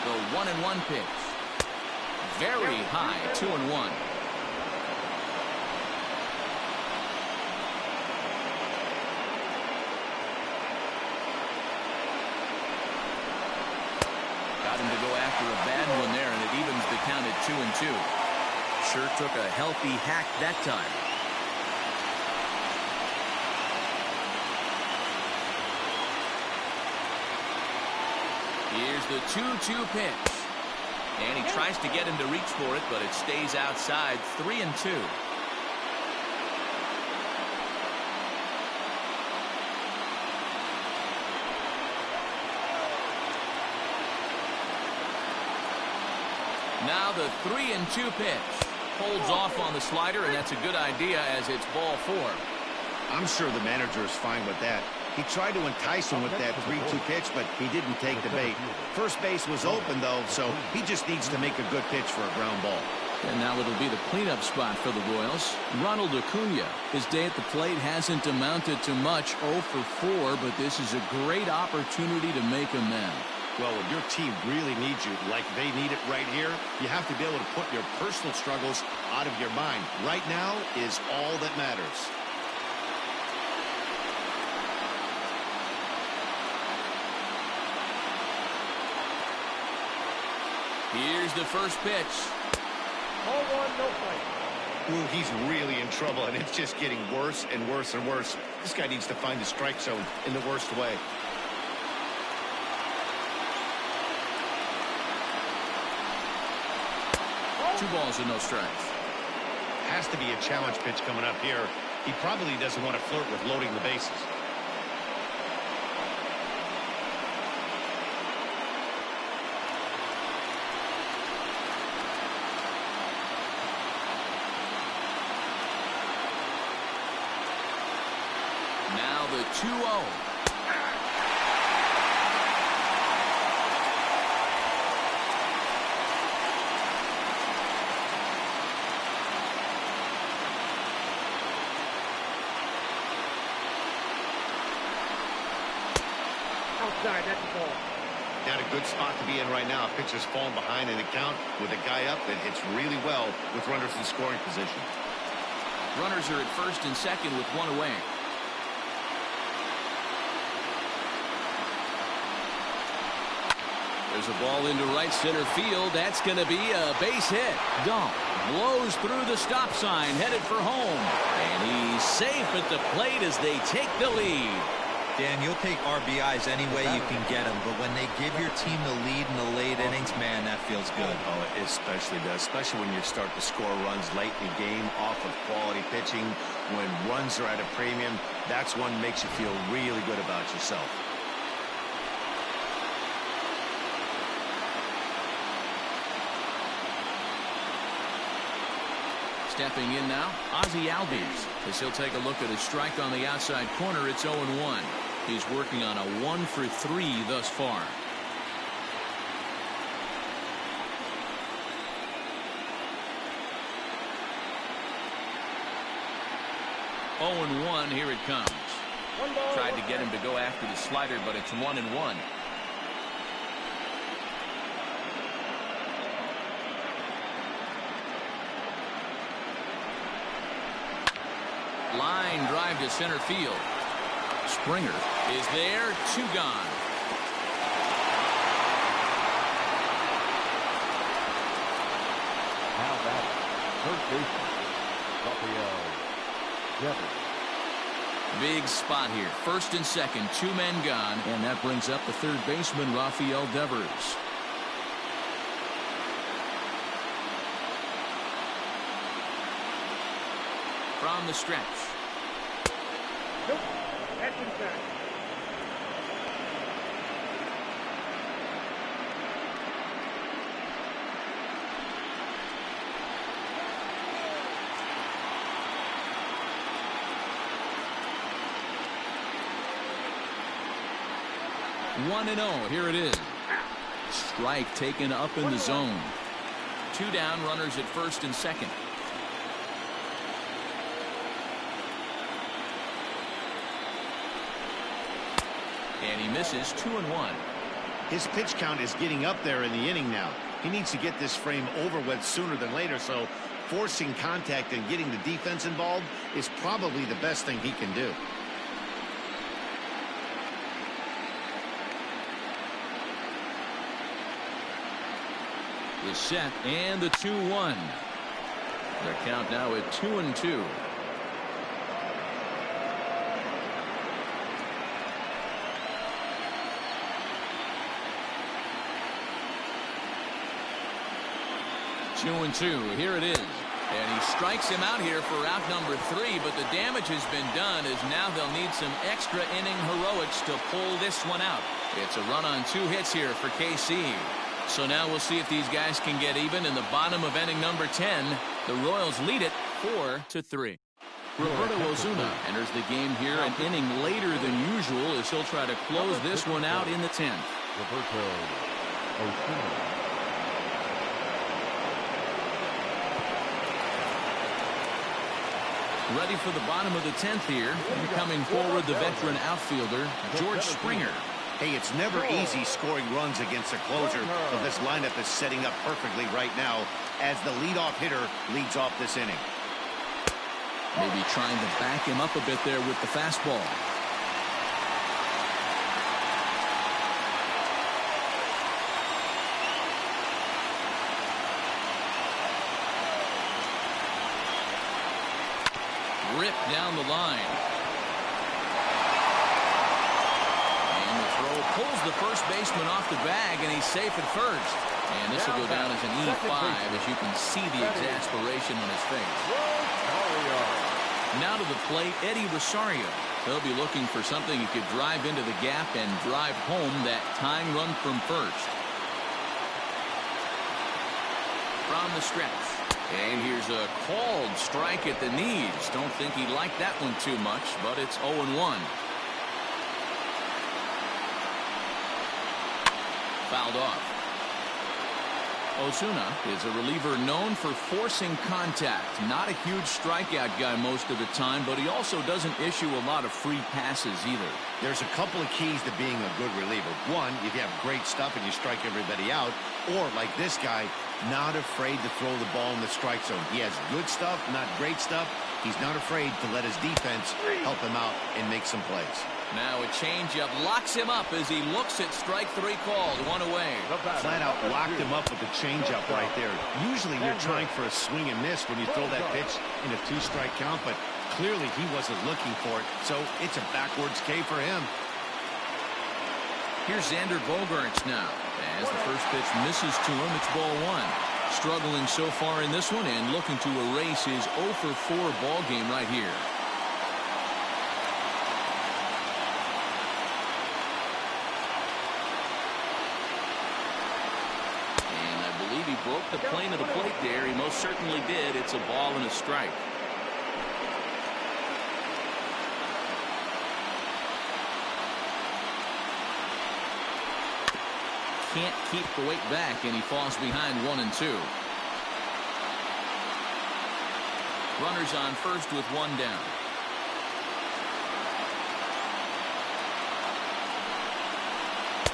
The 1-1 pitch. Very high, 2-1. Got him to go after a bad one there, and it evens the count at 2-2. Sure took a healthy hack that time. Here's the 2-2 pitch. And he tries to get him to reach for it, but it stays outside. 3-2. Now the 3-2 pitch. Holds off on the slider, and that's a good idea as it's ball four. I'm sure the manager is fine with that. He tried to entice him with that 3-2 pitch, but he didn't take the bait. First base was open, though, so he just needs to make a good pitch for a ground ball. And now it'll be the cleanup spot for the Royals. Ronald Acuna. His day at the plate hasn't amounted to much, 0 for 4, but this is a great opportunity to make amends. Well, when your team really needs you, like they need it right here, you have to be able to put your personal struggles out of your mind. Right now is all that matters. Here's the first pitch. Ball one, no fight. Ooh, he's really in trouble, and it's just getting worse and worse and worse. This guy needs to find the strike zone in the worst way. Two balls and no strikes. Has to be a challenge pitch coming up here. He probably doesn't want to flirt with loading the bases. Now the 2-0. Outside, that's the ball. Not a good spot to be in right now. Pitcher's falling behind in the count with a guy up that hits really well with runners in scoring position. Runners are at first and second with one away. There's a ball into right center field. That's going to be a base hit. Dahl blows through the stop sign, headed for home. And he's safe at the plate as they take the lead. Dan, you'll take RBIs any way you can get them, but when they give your team the lead in the late innings, man, that feels good. Oh, it especially does, especially when you start to score runs late in the game off of quality pitching. When runs are at a premium, that's one makes you feel really good about yourself. Stepping in now, ALDS, as he'll take a look at his strike on the outside corner. It's 0-1. He's working on a 1-for-3 thus far. Oh, 1, here it comes. Tried to get him to go after the slider, but it's 1-1. Line drive to center field. Springer is there. 2 gone. Now back, third baseman, Rafael Devers. Big spot here. First and second, 2 men gone, and that brings up the third baseman, Rafael Devers. From the stretch. Nope. That's inside. One and 0. Here it is. Strike taken up in the zone. 2 down, runners at first and second. And he misses. 2-1. His pitch count is getting up there in the inning now. He needs to get this frame over with sooner than later, so forcing contact and getting the defense involved is probably the best thing he can do. The set and the 2-1. Their count now at 2-2. Two and 2. Here it is. And he strikes him out here for out number 3, but the damage has been done as now they'll need some extra inning heroics to pull this one out. It's a run on 2 hits here for KC. So now we'll see if these guys can get even in the bottom of inning number 10. The Royals lead it 4-3. Roberto Osuna enters the game here an inning later than usual as he'll try to close this one out in the 10th. Roberto Osuna. Ready for the bottom of the 10th here. Coming forward, the veteran outfielder, George Springer. Hey, it's never easy scoring runs against a closer, but this lineup is setting up perfectly right now as the leadoff hitter leads off this inning. Maybe trying to back him up a bit there with the fastball. Ripped down the line. And the throw pulls the first baseman off the bag, and he's safe at first. And this will go down as an E5 as you can see the exasperation on his face. Now to the plate, Eddie Rosario. They'll be looking for something he could drive into the gap and drive home that tying run from first. From the stretch. And here's a called strike at the knees. Don't think he liked that one too much, but it's 0-1. Fouled off. Osuna is a reliever known for forcing contact. Not a huge strikeout guy most of the time, but he also doesn't issue a lot of free passes either. There's a couple of keys to being a good reliever. One, if you have great stuff and you strike everybody out, or like this guy, not afraid to throw the ball in the strike zone. He has good stuff, not great stuff. He's not afraid to let his defense help him out and make some plays. Now a changeup locks him up as he looks at strike 3 called. 1 away. Flat out locked him up with a changeup right there. Usually you're trying for a swing and miss when you throw that pitch in a 2-strike count, but clearly he wasn't looking for it, so it's a backwards K for him. Here's Xander Bogaerts now. As the first pitch misses to him, it's ball 1. Struggling so far in this one and looking to erase his 0-for-4 ball game right here. he broke the plane of the plate there. He most certainly did. It's a ball and a strike. Can't keep the weight back, and he falls behind 1-2. Runners on first with one down.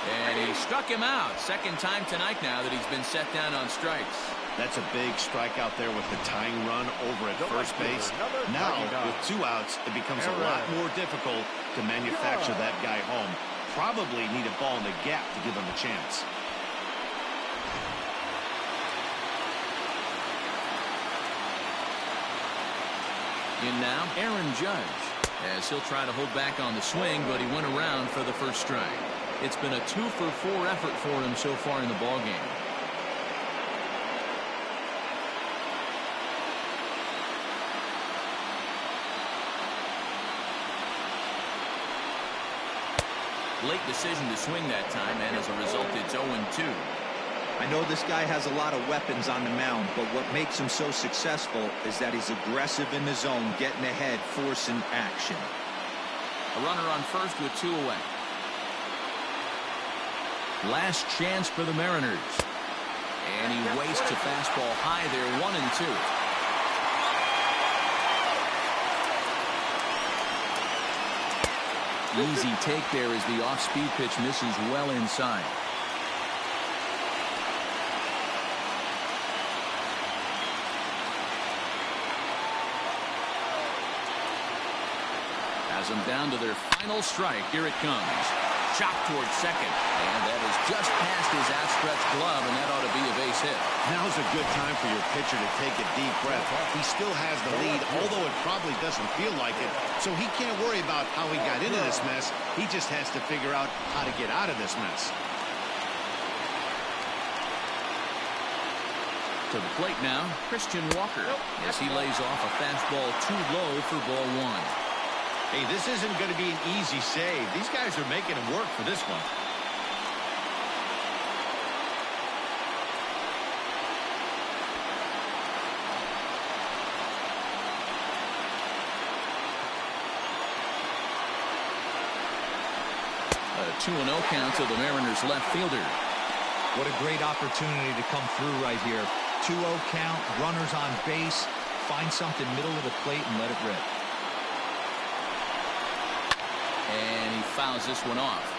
And he struck him out. Second time tonight now that he's been set down on strikes. That's a big strikeout there with the tying run over at first base. Now, with 2 outs, it becomes a lot more difficult to manufacture that guy home. Probably need a ball in the gap to give him a chance. In now, Aaron Judge, as he'll try to hold back on the swing, but he went around for the first strike. It's been a 2-for-4 effort for him so far in the ballgame. Late decision to swing that time, and as a result, it's 0-2. I know this guy has a lot of weapons on the mound, but what makes him so successful is that he's aggressive in the zone, getting ahead, forcing action. A runner on first with 2 away. Last chance for the Mariners. And he wastes a fastball high there, 1-2. Easy take there as the off-speed pitch misses well inside. Has them down to their final strike. Here it comes. Chopped towards second. And that is just past his outstretched glove, and that ought to be a base hit. Now's a good time for your pitcher to take a deep breath. He still has the lead, although it probably doesn't feel like it. So he can't worry about how he got into this mess. He just has to figure out how to get out of this mess. To the plate now, Christian Walker, as he lays off a fastball too low for ball 1. Hey, this isn't going to be an easy save. These guys are making him work for this one. A 2-0 count to the Mariners left fielder. What a great opportunity to come through right here. 2-0 count, runners on base. Find something middle of the plate and let it rip. And he fouls this one off.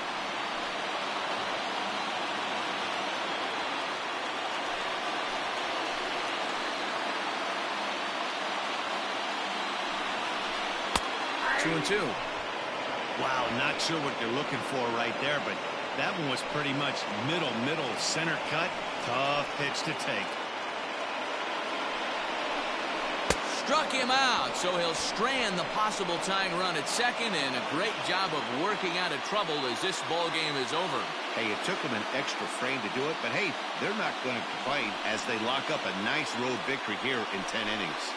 Two and two. Wow, not sure what they're looking for right there, but that one was pretty much middle, center cut. Tough pitch to take. Struck him out, so he'll strand the possible tying run at second, and a great job of working out of trouble as this ball game is over. Hey, it took them an extra frame to do it, but hey, they're not going to complain as they lock up a nice road victory here in 10 innings.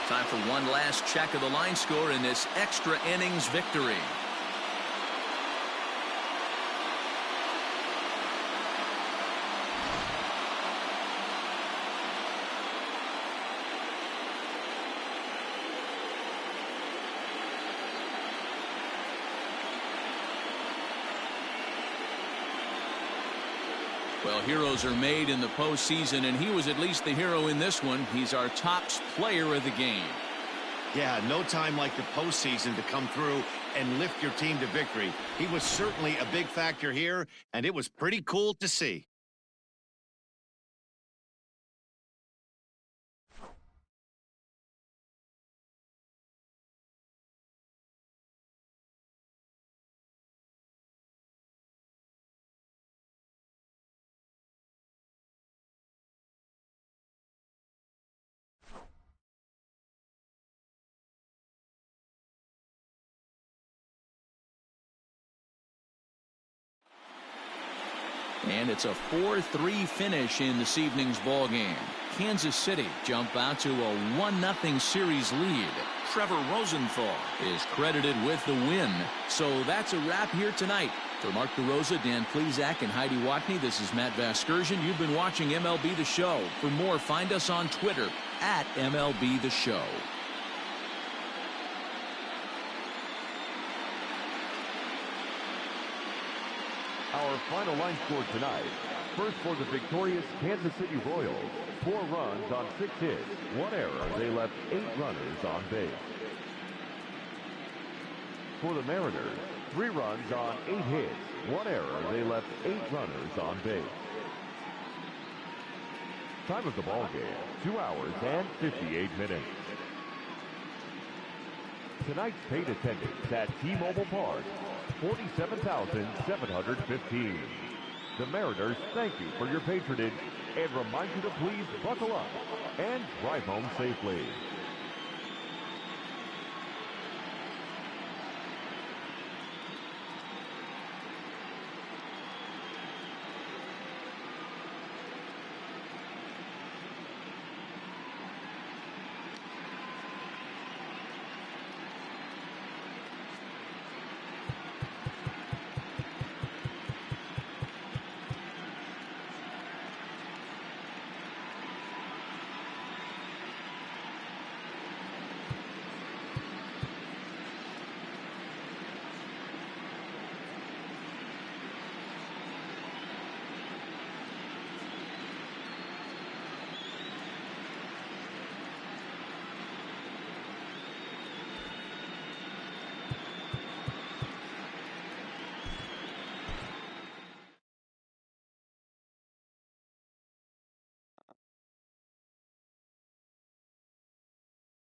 Time for one last check of the line score in this extra innings victory. Well, heroes are made in the postseason, and he was at least the hero in this one. He's our top player of the game. Yeah, no time like the postseason to come through and lift your team to victory. He was certainly a big factor here, and it was pretty cool to see. And it's a 4-3 finish in this evening's ball game. Kansas City jump out to a 1-0 series lead. Trevor Rosenthal is credited with the win. So that's a wrap here tonight. For Mark DeRosa, Dan Plesac, and Heidi Watney, this is Matt Vasgersian. You've been watching MLB The Show. For more, find us on Twitter at MLB The Show. Our final line score tonight. First for the victorious Kansas City Royals. 4 runs on 6 hits, 1 error. They left 8 runners on base. For the Mariners, 3 runs on 8 hits, 1 error. They left 8 runners on base. Time of the ball game, 2 hours and 58 minutes. Tonight's paid attendance at T-Mobile Park, 47,715. The Mariners thank you for your patronage and remind you to please buckle up and drive home safely.